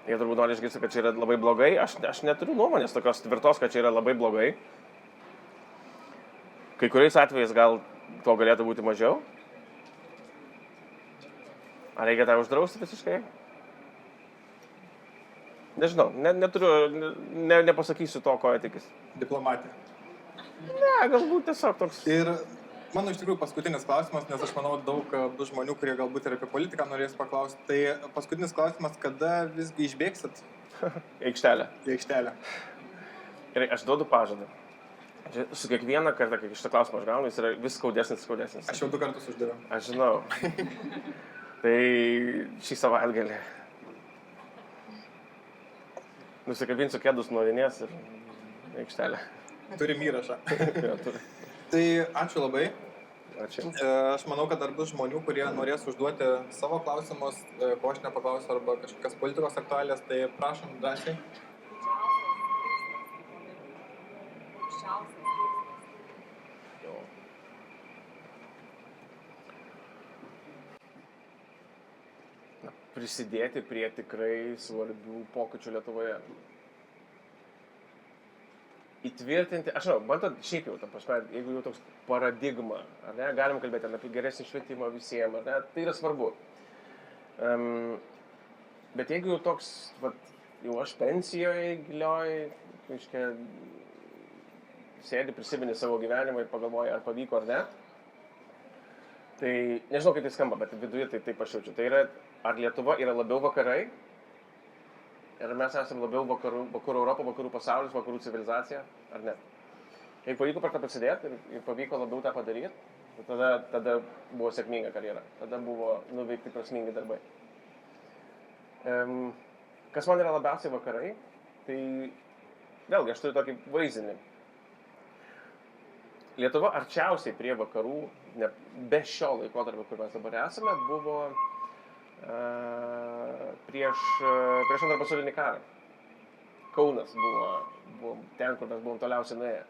Jie turbūt nori išgirsti, kad čia yra labai blogai. Aš neturiu nuomonės tokios tvirtos, kad čia yra labai blogai. Kai kuriais atvejais gal to galėtų būti mažiau. Ar reikia tą uždrausti visiškai? Nežinau, nepasakysiu to, ko jie tikisi. Diplomatija. Ne, galbūt tiesiog toks. Ir mano iš tikrųjų paskutinis klausimas, nes aš manau daug bus žmonių, kurie galbūt ir apie politiką norės paklausti. Tai paskutinis klausimas, kada visgi išbėgsit? Aikštelę. Į aikštelę. Gerai, aš duodu pažadą. Su kiekvieną kartą, kai šitą klausimą aš gaunu, jis yra vis skaudesnis. Aš jau 2 kartus uždaviau. Aš žinau. Tai šį savaitgalį nusikabinsiu kėdus nuo vinies ir aikštelę. Turim įrašą. Jo, turi. Tai ačiū labai. Ačiū. Aš manau, kad dar bus žmonių, kurie norės užduoti savo klausimus, ko aš nepaklausiu, arba kažkokias politikos aktualijas, tai prašom drąsiai. Prisidėti prie tikrai svarbių pokyčių Lietuvoje. Įtvirtinti, aš žinau, matot, šiaip jau, ta prasme, jeigu jau toks paradigma, ar ne, galim kalbėti apie geresnį švietimą visiems, ar ne, tai yra svarbu. Bet jeigu jau toks, jau aš pensijoje gilioj, reiškia, sėdi, prisimeni savo gyvenimą ir pagalvoji, ar pavyko ar ne, tai nežinau, kaip tai skamba, bet viduje tai taip aš jaučiu. Tai yra, ar Lietuva yra labiau vakarai, ir mes esame labiau vakarų Europą, vakarų pasaulis, vakarų civilizacija, ar ne? Jeigu pavyko per tą prisidėti ir pavyko labiau tą padaryti, tada buvo sėkminga karjera, tada buvo nuveikti prasmingi darbai. Kas man yra labiausiai vakarai, tai vėlgi aš turiu tokį vaizdinį. Lietuva arčiausiai prie vakarų, be šio laikotarpio, kur mes dabar esame, buvo prieš antrą pasaulinį karą. Kaunas buvo ten, kur mes buvom toliausiai nuėję.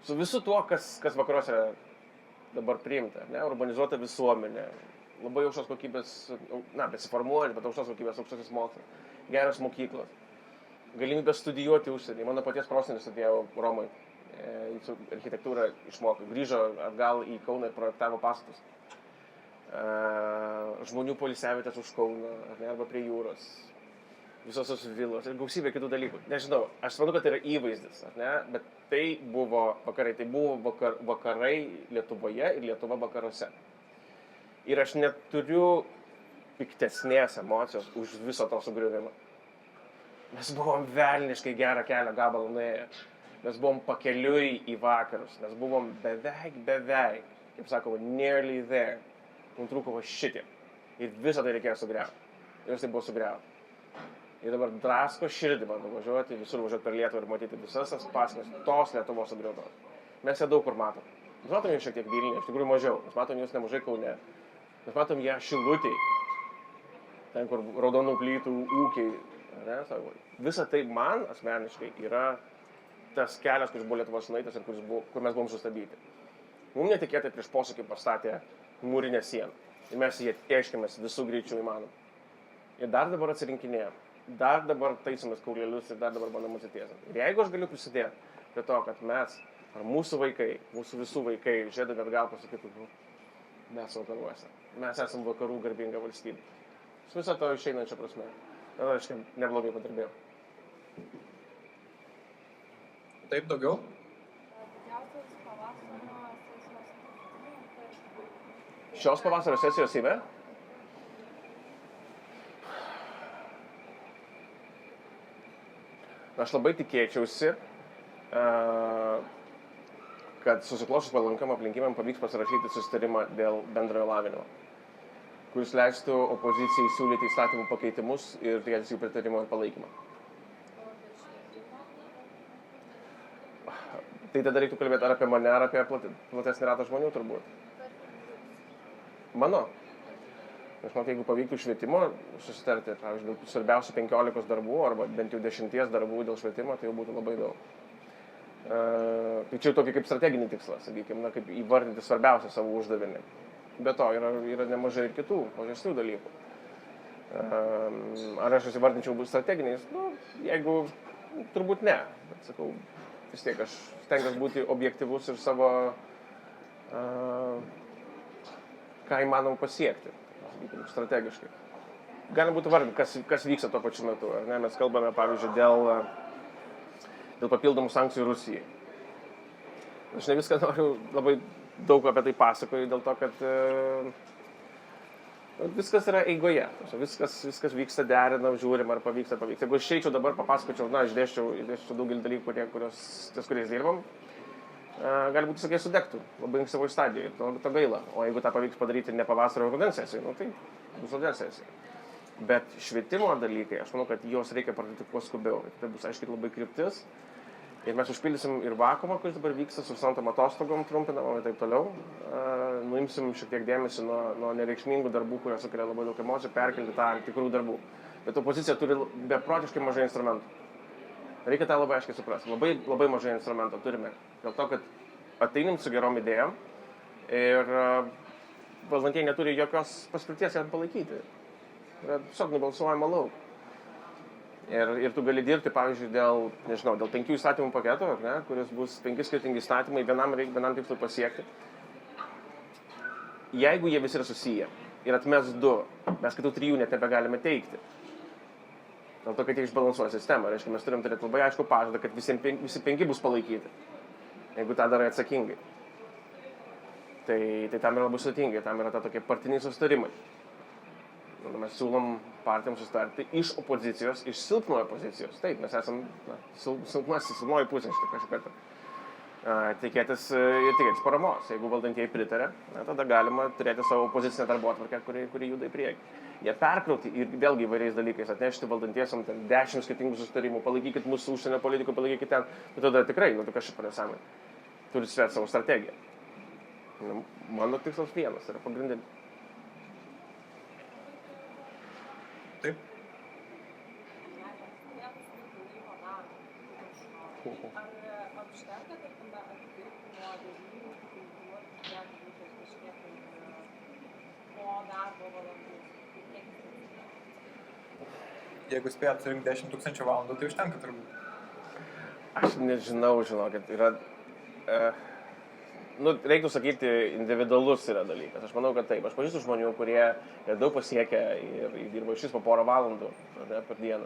Su visu tuo, kas vakaruose yra dabar priimta, ne? Urbanizuota visuomenė, labai aukštos kokybės, besiformuojant, bet aukštos kokybės, aukštasis mokslas, geros mokyklos, galimybė studijuoti užsienį. Mano paties prosenelis studijavo Romoje, architektūrą išmoko, grįžo atgal į Kauną ir projektavo pastatus. Žmonių poilsiavietės už Kauno, arba prie jūros, visos tos vilos ir gausybė kitų dalykų. Nežinau, aš suprantu, kad tai yra įvaizdis, bet tai buvo vakarai, vakarai Lietuvoje ir Lietuva vakaruose. Ir aš neturiu piktesnės emocijos už viso to sugriuvimą. Mes buvom velniškai gerą kelio gabalą nuėję. Mes buvom pakeliui į vakarus, mes buvom beveik, kaip sakoma, nearly there. Mums trūko va šitiek. Ir visą tai reikėjo sugriauti. Ir tai buvo sugriauti. Ir dabar drasko širdį man nuvažiuoti, visur važiuoti per Lietuvą ir matyti visas tas pasekmes tos Lietuvos sugriautos. Mes ją daug kur matom. Mes matom jų šiek tiek Vilniuje, iš tikrųjų mažiau. Mes matom jūs nemažai Kaune. Mes matom ją Šilutėj. Ten, kur raudonų plytų ūkiai. Visa tai man asmeniškai yra tas kelias, kuris buvo Lietuvos nueitas ir kur mes buvom sustabdyti. Mums netikėtai prieš posūkį pastatė mūrinę sieną. Ir mes jį tėškėmės visų greičių įmanom. Ir dar dabar atsirinkinėjom. dar dabar taisomės kaulelius ir dar dabar bandom atsitiesinti. Ir jeigu aš galiu prisidėti prie to, kad mes, ar mūsų vaikai, mūsų visų vaikai, žiūrėdami atgal pasakytų, mes vakaruose, mes esam vakarų garbinga valstybė. Su viso to išeinančia prasme. Na, aš neblogai padirbėjau. Taip, daugiau? Šios pavasario sesijos Seime? Aš labai tikėčiausi, kad susiklosčius palankiam aplinkybėm pavyks pasirašyti susitarimą dėl bendrojo lavinimo, kuris leistų opozicijai siūlyti įstatymų pakeitimus ir tikėtis jų pritarimo ir palaikymą. Tai tada reiktų kalbėti ar apie mane, ar apie platesnį ratą žmonių turbūt. Mano. Aš manau, jeigu pavyktų švietimo susitarti, pavyzdžiui, dėl svarbiausių 15 darbų arba bent jau 10 darbų dėl švietimo, tai jau būtų labai daug. Tai čia tokį kaip strateginį tikslą, sakykime, na, kaip įvardinti svarbiausią savo uždavinį. Be to yra nemažai ir kitų mažesnių dalykų. Ar aš įvardinčiau strateginiais? Nu, jeigu turbūt ne. Bet sakau, vis tiek aš stengiuosi būti objektyvus ir savo ką įmanom pasiekti. Strategiškai. Galim būtų vardinti, kas vyksta tuo pačiu metu. Ar ne? Mes kalbame, pavyzdžiui, dėl papildomų sankcijų Rusijai. Aš ne viską noriu labai daug apie tai pasakoju, dėl to, kad viskas yra eigoje. Viskas vyksta, derinam, žiūrim, ar pavyksta. Jeigu aš eičiau dabar, papasakočiau, na, išdėščiau daugelį dalykų, kuriais dirbam, gali būti, sakai, sudegtų labai ankstyvoj stadijoje, to gaila. O jeigu tą pavyks padaryti ne pavasario rudens sesijai, nu tai bus rudens sesija. Bet švietimo dalykai, aš manau, kad jos reikia pradėti kuo skubiau. Tai bus, aiškiai, labai kryptis. Ir mes užpildysim ir vakuumą, kuris dabar vyksta su visom atostogom trumpinam ir taip toliau. Nuimsim šiek tiek dėmesį nuo nereikšmingų darbų, kurie sukelia labai daug emocijų, perkelti tą tikrų darbų. Bet opozicija turi beprotiškai mažai instrumentų. Reikia tą labai aiškiai suprasti. Labai, labai mažai instrumento turime. Dėl to, kad ateinim su gerom idėjom ir valdantieji neturi jokios paskirties jam palaikyti. Yra tiesiog nubalsuojama lauk. Ir tu gali dirbti, pavyzdžiui, dėl 5 įstatymų paketo, ne, kuris bus 5 skirtingi įstatymai, vienam tikslui pasiekti. Jeigu jie visi yra susiję ir atmes 2, mes kitų 3 net nebegalime teikti. Dėl to, kad jie išbalansuoja sistemą. Reiškia, mes turim turėti labai aišku pažadą, kad visi 5 bus palaikyti, jeigu tą darai atsakingai. Tai tam yra labai sudėtingai, tam yra tokie partiniai susitarimai. Mes siūlom partijams susitarti iš opozicijos, iš silpnojo pozicijos. Taip, mes esam silpnoji pusė šitą kažką kartą. Tikėtis paramos. Jeigu valdantieji pritarė, tada galima turėti savo opozicinę darbotvarkę, kuri juda į priekį. Jie perkrauti ir vėlgi įvairiais dalykais atnešti valdantiesiam 10 skirtingų susitarimų, palaikykit mūsų užsienio politikų, palaikykit ten. Bet tada tikrai, kas čia nesąmonė. Turi turėti savo strategiją. Mano tikslas vienas, yra pagrindinis. Taip. Ar užtenka, tarkim, atidirbti nuo 9 iki 5 kažkiek po darbo valandų? Jeigu spėjat surinkti 10 000 valandų, tai užtenka turbūt. Aš nežinau, žinokit, yra... reiktų sakyti, individualus yra dalykas. Aš manau, kad taip. Aš pažįstu žmonių, kurie daug pasiekia ir dirba iš vis po porą valandų per dieną.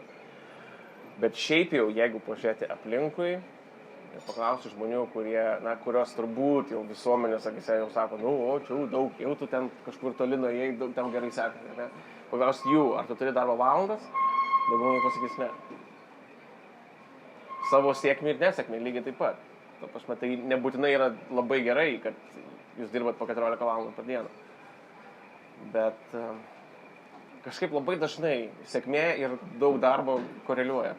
Bet šiaip jau, jeigu pažiūrėti aplinkui, paklausiu žmonių, kurios turbūt jau visuomenės akise jau sako, čia daug, jau tu ten kažkur toli nuėjai, ten gerai sekasi. Paklausiu jų, ar tu turi darbo valandas, daugumai pasakys ne. Savo sėkmį ir nesėkmį lygiai taip pat. Tai nebūtinai yra labai gerai, kad jūs dirbat po 14 valandų per dieną. Bet kažkaip labai dažnai sėkmė ir daug darbo koreliuoja.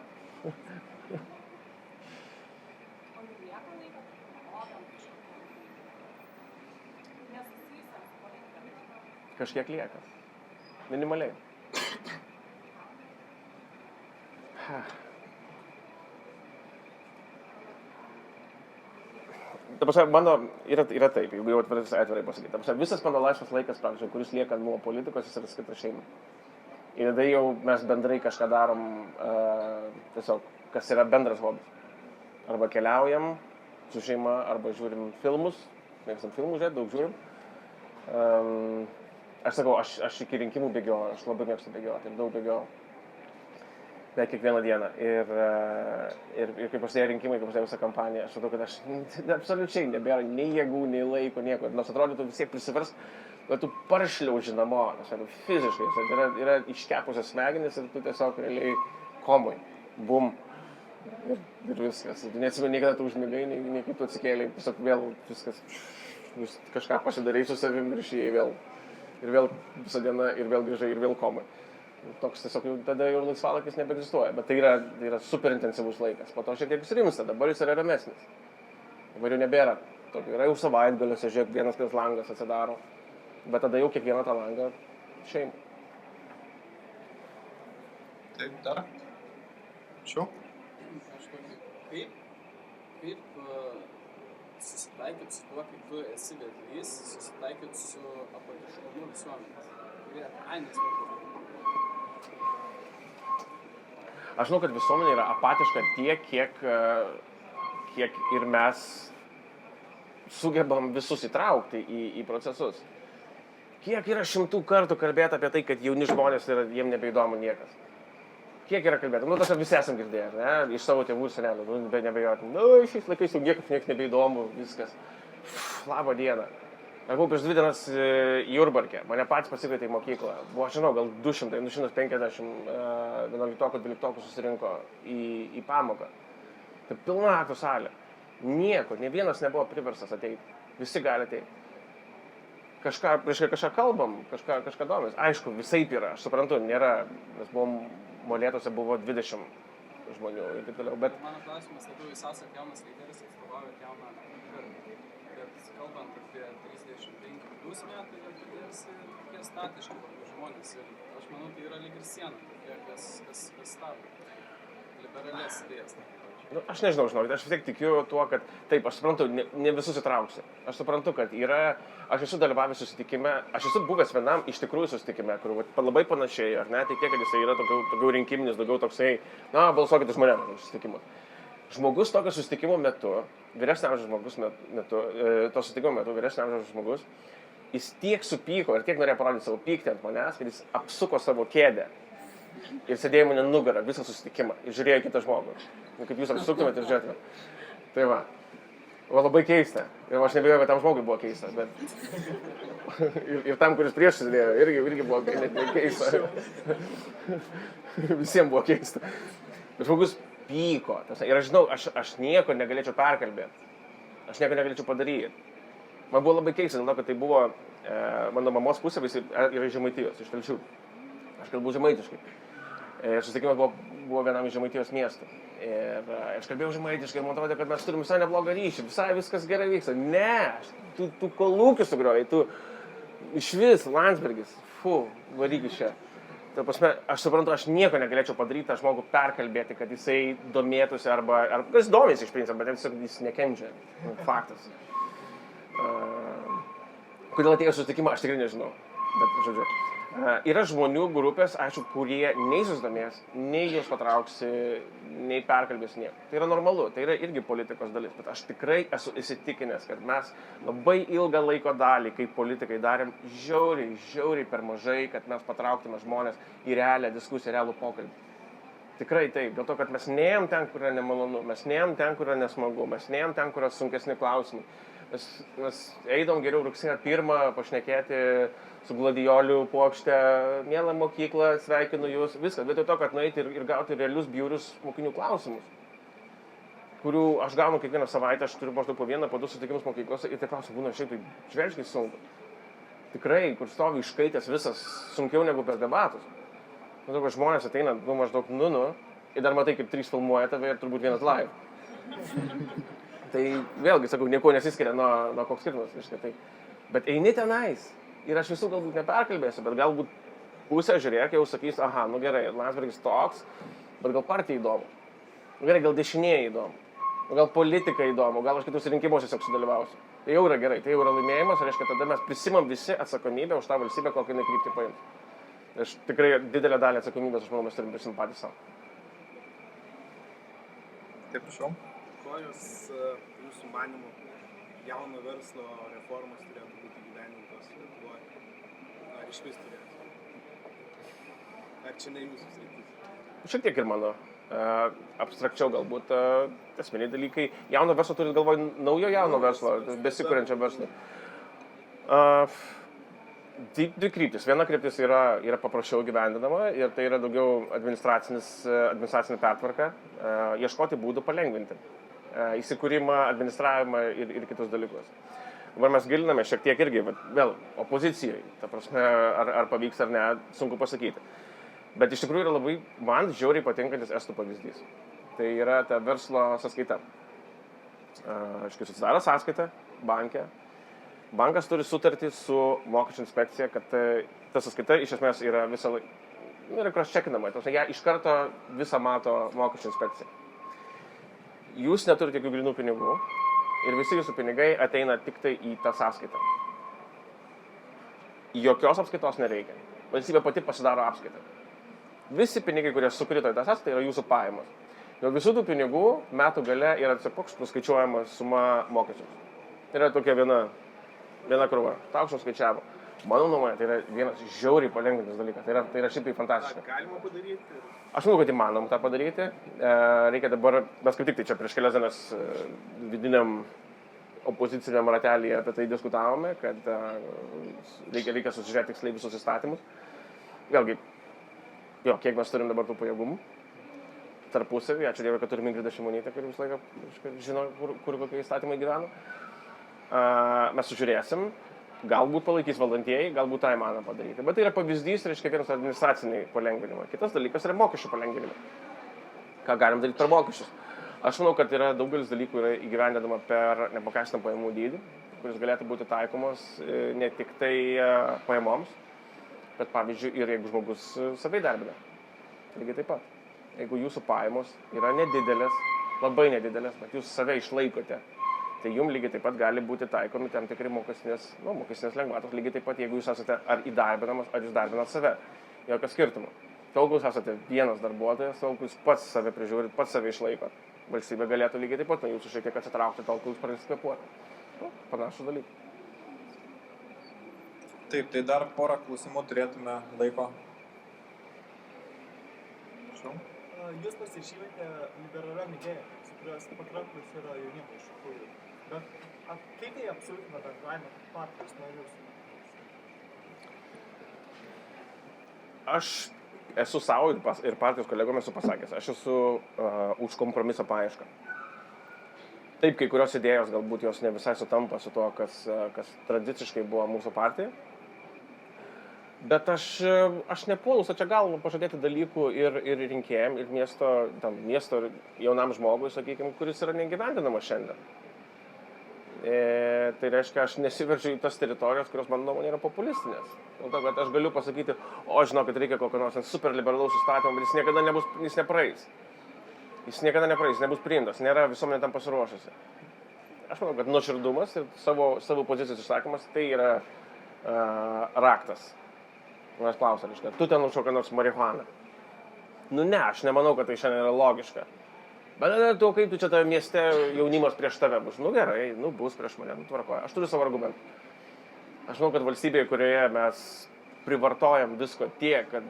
Kažkiek lieka. Minimaliai. Mano yra taip, jeigu jau atvirai pasakyti. Visas mano laisvas laikas, pavyzdžiui, kuris lieka nuo politikos, jis yra skirtas šeimai. Ir tada jau mes bendrai kažką darom, tiesiog, kas yra bendras hobis. Arba keliaujam su šeima, arba žiūrim filmus, mėgstam filmų žiūrėti, daug žiūrim. Aš sakau, aš iki rinkimų bėgioju, aš labai mėgstu bėgioti ir daug bėgioju. Beveik kiekvieną dieną. Ir kai prasidėjo rinkimai, kai prasidėjo visą kampaniją, aš matau, kad aš absoliučiai nebėra nei jėgų, nei laiko, nieko. Nors atrodytų vis tiek prisivers, bet tu paršliauži namo, fiziškai. Yra iškepusios smegenys ir tu tiesiog realiai komui. Bum. Ir viskas. Tu neatsimeni, nei kada tu užmigai, nei kaip tu atsikėlei. Tiesiog vėl viskas. Kažką pasidarai su savim ir išėjai vėl. Ir vėl visą dieną, ir vėl grįžai, ir vėl komui. Toks tiesiog tada jau laisvalakis nebeegzistuoja, bet tai yra super intensyvus laikas. Po to šiek tiek surimsta, dabar jis yra ramesnis. Dabar jau nebėra. Yra jau savaitgaliuose, žiūrėk, vienas kitas langas atsidaro. Bet tada jau kiekvieną tą langą šeimą. Taip, dar. Šiau? Kaip susitaikyt su tuo, kai tu esi vedlys, susitaikyt su apatiškumu visuomenės? Kurie nesvarbu. Aš žinau, kad visuomenė yra apatiška tiek, kiek ir mes sugebam visus įtraukti į procesus. Kiek yra 100 kartų kalbėti apie tai, kad jauni žmonės yra, jiem nebeįdomu niekas. Kiek yra kalbėta? Tas visi esam girdėję, ne? Iš savo tėvų ir senelių, nebejoti. Šiais laikais jau niekas nebeįdomu, viskas. Labą dieną. Aš buvau prieš 2 dienas Jurbarke, mane patys pasikvietė į mokyklą. Buvo, žinau, gal 200-250 11-12 susirinko į pamoką. Tai pilna aktų salė. Nieko, ne vienas nebuvo priverstas ateiti. Visi gali ateiti. Prieš kažką kalbam, kažką domės. Aišku, visaip yra, aš suprantu, nėra. Mes buvom Molėtuose, buvo 20 žmonių ir taip toliau, bet... Mano klausimas, kad jūs esate jaunas lyderis, atstovaujate jauną kartą. Bet kalbant apie 35 metų, tai esi tokie statiški žmonės. Ir aš manau, tai yra lyg ir siena, tokie, kas stabdo liberalės idėjas. Aš nežinau, aš vis tiek tikiu tuo, kad taip, aš suprantu, ne visus įtrauksiu. Aš suprantu, kad aš esu dalyvavęs susitikime, aš esu buvęs vienam iš tikrųjų susitikime, kur labai panašiai, ar ne, tai tiek, kad jisai yra daugiau rinkiminis, daugiau toksai, balsuokit už mane susitikimo. Žmogus tokio susitikimo metu, vyresnio amžiaus žmogus metu, to susitikimo metu vyresnio amžiaus žmogus, jis tiek supyko ir tiek norėjo parodyti savo pyktį ant manęs, kad jis apsuko savo kėdę ir sėdėjo mane nugarą visą susitikimą ir žiūrėjo kitą žmogų. Kaip jūs apsuktumėte ir žiūrėtumėte. Tai va. Labai keista. Ir aš nebijau, kad tam žmogui buvo keista, bet... ir tam, kuris prieš sėdėjo, irgi buvo keista. Visiems buvo keista. Bet žmogus pyko. Ir aš žinau, aš nieko negalėčiau perkalbėti. Aš nieko negalėčiau padaryti. Man buvo labai keista, dėl to, kad tai buvo mano mamos pusė, visi yra iš Žemaitijos, iš Telšių. Aš kalbu žemaitiškai. Susitikimas buvo vienam iš Žemaitijos miestų. Ir aš kalbėjau žemaitiškai, man atrodo, kad mes turim visai neblogą ryšį, visai viskas gerai vyksta. Ne, tu kolūkius sugrojai, tu išvis Landsbergis, varyk iš čia. Tai prasme, aš suprantu, aš nieko negalėčiau padaryti, tą žmogų perkalbėti, kad jisai domėtųsi arba jis domėsi iš principo, bet jis nekenčia. Faktas. Kodėl atėjo susitikimą, aš tikrai nežinau. Bet, žodžiu, yra žmonių grupės, aišku, kurie nei susidomės, nei jos patrauksi, nei perkalbės nieko. Tai yra normalu, tai yra irgi politikos dalis. Bet aš tikrai esu įsitikinęs, kad mes labai ilgą laiko dalį, kaip politikai, darėm žiauriai per mažai, kad mes patrauktume žmonės į realią diskusiją, realų pokalbį. Tikrai taip, dėl to, kad mes neėjom ten, kur yra nemalonu, mes neėjom ten, kur yra nesmagu, mes neėjom ten, kur yra sunkesni klausimai. Mes eidom geriau rugsėjo 1 pašnekėti su Gladijolių puokšte, mielą mokyklą, sveikinu jūs, viskas. Bet to, kad nueiti ir gauti realius bjaurius mokinių klausimus, kurių aš gaunu kiekvieną savaitę, aš turiu maždaug po 1, po 2 susitikimus mokyklose ir tie klausimai būna šiaip tai žvelgiai sunku. Tikrai, kur stovi iškaitęs visas sunkiau negu per debatus. Matau, kad žmonės ateina maždaug ir dar matai, kaip 3 filmuoja tave ir turbūt 1 live. Tai vėlgi, sakau, nieko nesiskiria nuo koks skirtumas. Bet eini tenais ir aš visų galbūt neperkalbėsiu, bet galbūt pusę žiūrėk, jau sakys, gerai, Landsbergis toks, bet gal partija įdomu. Gerai, gal dešinėjai įdomu. Gal politika įdomu, gal aš kitus rinkimuose tiesiog sudalyvausiu. Tai jau yra gerai, tai jau yra laimėjimas, reiškia, tada mes prisimam visi atsakomybę už tą valstybę, kokią jinai kryptį paims. Aš tikrai didelę dalį atsakomybės, aš manau, mes turim prisimti patys savo. Taip, prašau. Kokios jūsų manimų jauno verslo reformos turėtų būti gyvenintos Lietuvoje? Ar iš vis turėtų? Ar čia ne jūsų sritis? Šiek tiek ir mano. Abstrakčiau galbūt esminiai dalykai. Jauno verslo turit galvoj naujo jauno verslo, besikuriančio verslo. Dvi kryptis. Viena kryptis yra paprasčiau gyvendinama ir tai yra daugiau administracinė pertvarka, ieškoti būdų palengvinti įsikūrimą, administravimą ir kitus dalykus. Dabar mes giliname šiek tiek irgi, vėl, opozicijoje, ta prasme, ar pavyks ar ne, sunku pasakyti. Bet iš tikrųjų yra labai, man žiauriai patinkantis estų pavyzdys. Tai yra ta verslo sąskaita. Aiškiai, susidaro sąskaitą banke. Bankas turi sutartį su mokesčių inspekcija, kad ta sąskaita iš esmės yra visą laiką, yra cross-checkinama, ją iš karto visą mato mokesčių inspekcija. Jūs neturite jokių grynų pinigų ir visi jūsų pinigai ateina tik tai į tą sąskaitą. Jokios apskaitos nereikia. Valstybė pati pasidaro apskaitą. Visi pinigai, kurie sukrito į tą sąskaitą, yra jūsų pajamos. Dėl visų tų pinigų metų gale yra nuskaičiuojama suma mokesčiams. Tai yra tokia viena krūva. Tau nuskaičiavo. Mano nuomonė, tai yra vienas žiauriai palengvintas dalykas. Tai yra šiaip tai fantastiška. Galima padaryti? Aš manau, kad įmanom tą padaryti. Reikia dabar, mes kaip tik tai čia prieš kelias dienas vidiniam opoziciniam ratelyje apie tai diskutavome, kad reikia susižiūrėti tiksliai visus įstatymus. Vėlgi, kiek mes turim dabar tų pajėgumų tarpusavį. Ačiū Dievui, kad turim Ingridą Šimonytę, kuri visą laiką žino, kur kokie įstatymai gyvena. Mes sužiūrėsim. Galbūt palaikys valdantieji, galbūt tą įmanoma padaryti. Bet tai yra pavyzdys, reiškia, vienas administraciniai palengvinimai. Kitas dalykas yra mokesčių palengvinimai. Ką galim daryti per mokesčius? Aš manau, kad yra daugelis dalykų yra įgyvendinama per neapmokestinamą pajamų dydį, kuris galėtų būti taikomos ne tik tai pajamoms, bet pavyzdžiui ir jeigu žmogus savai darbina. Lygiai taip pat. Jeigu jūsų pajamos yra nedidelės, labai nedidelės, bet jūs save išlaikote, tai jums lygiai taip pat gali būti taikomi tam tikri mokestinės lengvatos, lygiai taip pat, jeigu jūs esate ar įdarbinamas, ar jūs darbinat save. Jokio skirtumo. Tol, kol jūs esate vienas darbuotojas, tol, kol jūs pats save prižiūrit, pats save išlaikot. Valstybė galėtų lygiai taip pat nuo jūsų šiek tiek atsitraukti, tol, kol jūs pradės kvėpuoti. Panašų dalyką. Taip, tai dar porą klausimų turėtume laiko. Prašau. Jūs pasižymite liberaliom idėjom, su kurios patrauklus yra jaunimo iš tikrųjų. Bet kaip tai apsunkina bendravimą partijos narius? Aš esu savo ir partijos kolegom esu pasakęs, aš esu už kompromiso paiešką. Taip, kai kurios idėjos galbūt jos ne visai sutampa su to, kas tradiciškai buvo mūsų partija. Bet aš nepuolu čia galvą pažadėti dalykų ir rinkėjim, ir miesto jaunam žmogui, sakykime, kuris yra negyvendinamas šiandien. Tai reiškia, aš nesiverčiu į tas teritorijos, kurios, mano nuomonė, yra populistinės. Dėl to, kad aš galiu pasakyti, žinokit, reikia kokio nors super liberalaus įstatymo, bet jis nepraeis. Jis niekada nepraeis, nebus priimtas, nėra visuomenė tam pasiruošusi. Aš manau, kad nuoširdumas ir savo pozicijos išsakymas tai yra raktas. Manęs klausia, reiškia, tu ten už kokią nors marihuaną. Ne, aš nemanau, kad tai šiandien yra logiška. Bet tu, kaip tu čia tave mieste jaunimas prieš tave bus? Gerai, bus prieš mane, tvarkoja. Aš turiu savo argumentą. Aš manau, kad valstybėje, kurioje mes privartojam visko tiek, kad,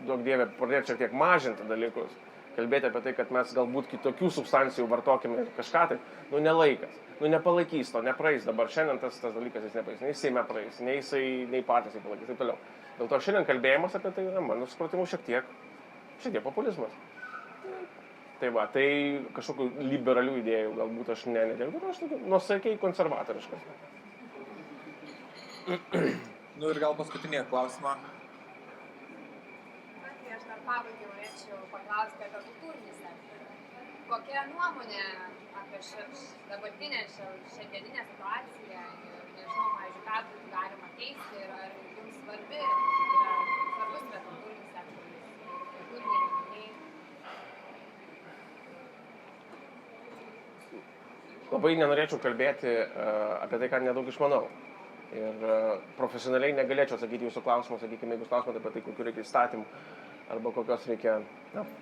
duok Dieve, pradėti šiek tiek mažinti dalykus, kalbėti apie tai, kad mes galbūt kitokių substancijų vartokime ir kažką tai, nelaikas. Nepalaikys to, nepraeis dabar. Šiandien tas dalykas jis nepraeis. Nei Seime praeis, nei patys jį palaikys, taip toliau. Dėl to šiandien kalbėjimas apie tai, mano supratimu, šiek tiek populizmas. Tai va, tai kažkokių liberalių idėjų galbūt aš nedėliu, bet aš nuosaikiai konservatoriškas. Ir gal paskutinį klausimą. Tai aš dar pabaigai norėčiau paklausti apie kultūrinį sektorių. Kokia nuomonė apie dabartinę šiandieninę situaciją ir, nežinau, pavyzdžiui, ką būtų galima keisti ir ar jums svarbus yra kultūrinis sektorius, kultūriniai renginiai? Labai nenorėčiau kalbėti apie tai, ką nedaug išmanau. Ir profesionaliai negalėčiau atsakyti jūsų klausimą, sakykime, jeigu jūs klausimate apie tai, kokiu reikia įstatymų arba kokios reikia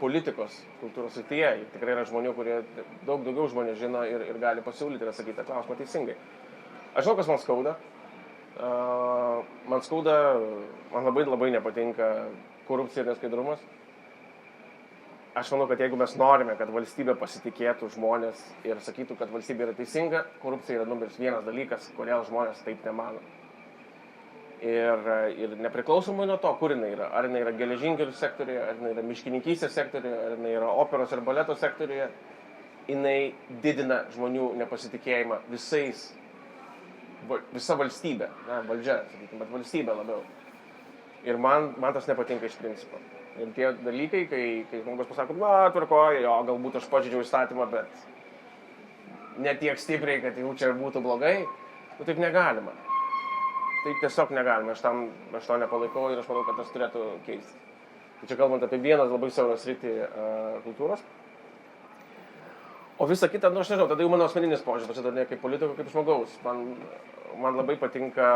politikos kultūros srityje. Tikrai yra žmonių, kurie daug daugiau žmonių žino ir gali pasiūlyti ir atsakyti tą klausimą teisingai. Aš žinau, kas man skauda. Man labai nepatinka korupcija ir neskaidrumas. Aš manau, kad jeigu mes norime, kad valstybė pasitikėtų žmonės ir sakytų, kad valstybė yra teisinga, korupcija yra numeris vienas dalykas, kodėl žmonės taip nemano. Ir nepriklausomai nuo to, kur jinai yra. Ar jinai yra geležinkelių sektoriuje, ar jinai yra miškininkystės sektoriuje, ar jinai yra operos ir baleto sektoriuje, jinai didina žmonių nepasitikėjimą visa valstybė, valdžia, sakykime, bet valstybė labiau. Ir man tas nepatinka iš principo. Ir tie dalykai, kai žmogus pasako, tvarkoja, jo, galbūt aš pažeidžiau įstatymą, bet ne tiek stipriai, kad jau čia būtų blogai, taip negalima. Tai tiesiog negalima, aš to nepalaikau ir aš manau, kad tas turėtų keisti. Tai čia kalbant apie vieną labai siaurą sritį kultūros. O visa kita, aš nežinau, tada jau mano asmeninis požiūris, čia dar ne kaip politiko, kaip žmogaus. Man labai patinka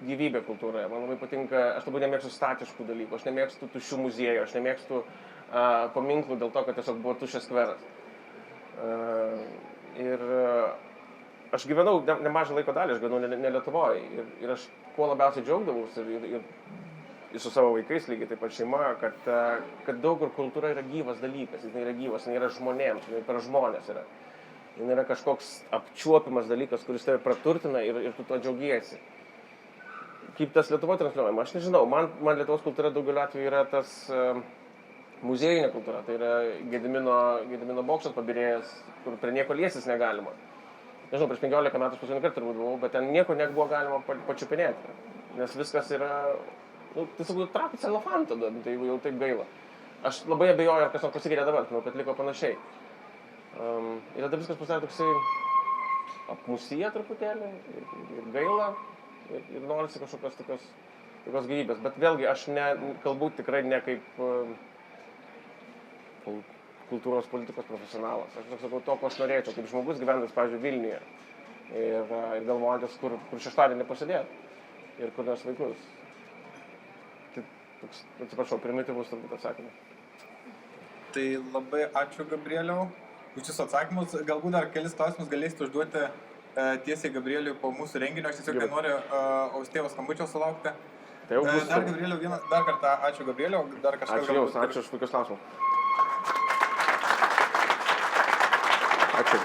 gyvybė kultūroje, man labai patinka, aš labai nemėgstu statiškų dalykų, aš nemėgstu tuščių muziejų, aš nemėgstu paminklų dėl to, kad tiesiog buvo tuščias skveras. Ir aš gyvenau nemažą laiko dalį, aš gyvenau ne Lietuvoje ir aš kuo labiausiai džiaugdavausi ir su savo vaikais lygiai taip pat šeima, kad daug kur kultūra yra gyvas dalykas, jinai yra gyvas, jinai yra žmonėms, jinai per žmonės yra. Jinai yra kažkoks apčiuopimas dalykas, kuris tave praturtina ir tu to džiaugiesi. Kaip tas Lietuvoje transliuojama, aš nežinau, man Lietuvos kultūra daugeliu atveju yra tas muziejinė kultūra, tai yra Gedimino bokštas pabirėjęs, kur prie nieko liesis negalima. Nežinau, prieš 15 metų aš paskutinį kartą turbūt buvau, bet ten nieko nebuvo galima pačiupinėti, nes viskas yra, tiesiog trakų celofan tada, tai jau taip gaila. Aš labai abejoju, ar kas nors pasikeitė dabar, manau, kad liko panašiai. Ir tada viskas pasidarė toksai apmusyje truputėlį, ir gaila, ir norisi kažkokios tokios gyvybės. Bet vėlgi, aš kalbu tikrai ne kaip kultūros politikos profesionalas. Aš sakau to, ko aš norėčiau, kaip žmogus gyvenantis, pavyzdžiui, Vilniuje ir galvojantis, kur šeštadienį pasidėti ir kur nors vaikus. Tai toks, atsiprašau, primityvus turbūt atsakymas. Tai labai ačiū, Gabrieliau, už jūsų atsakymus. Galbūt dar kelis klausimus galėsite užduoti tiesiai Gabrieliui po mūsų renginio. Aš tiesiog noriu Austėjos skambučio sulaukti. Tai jau bus. Dar Gabrieliau, dar kartą ačiū Gabrieliau. Ačiū už puikius klausimus. Ačiū.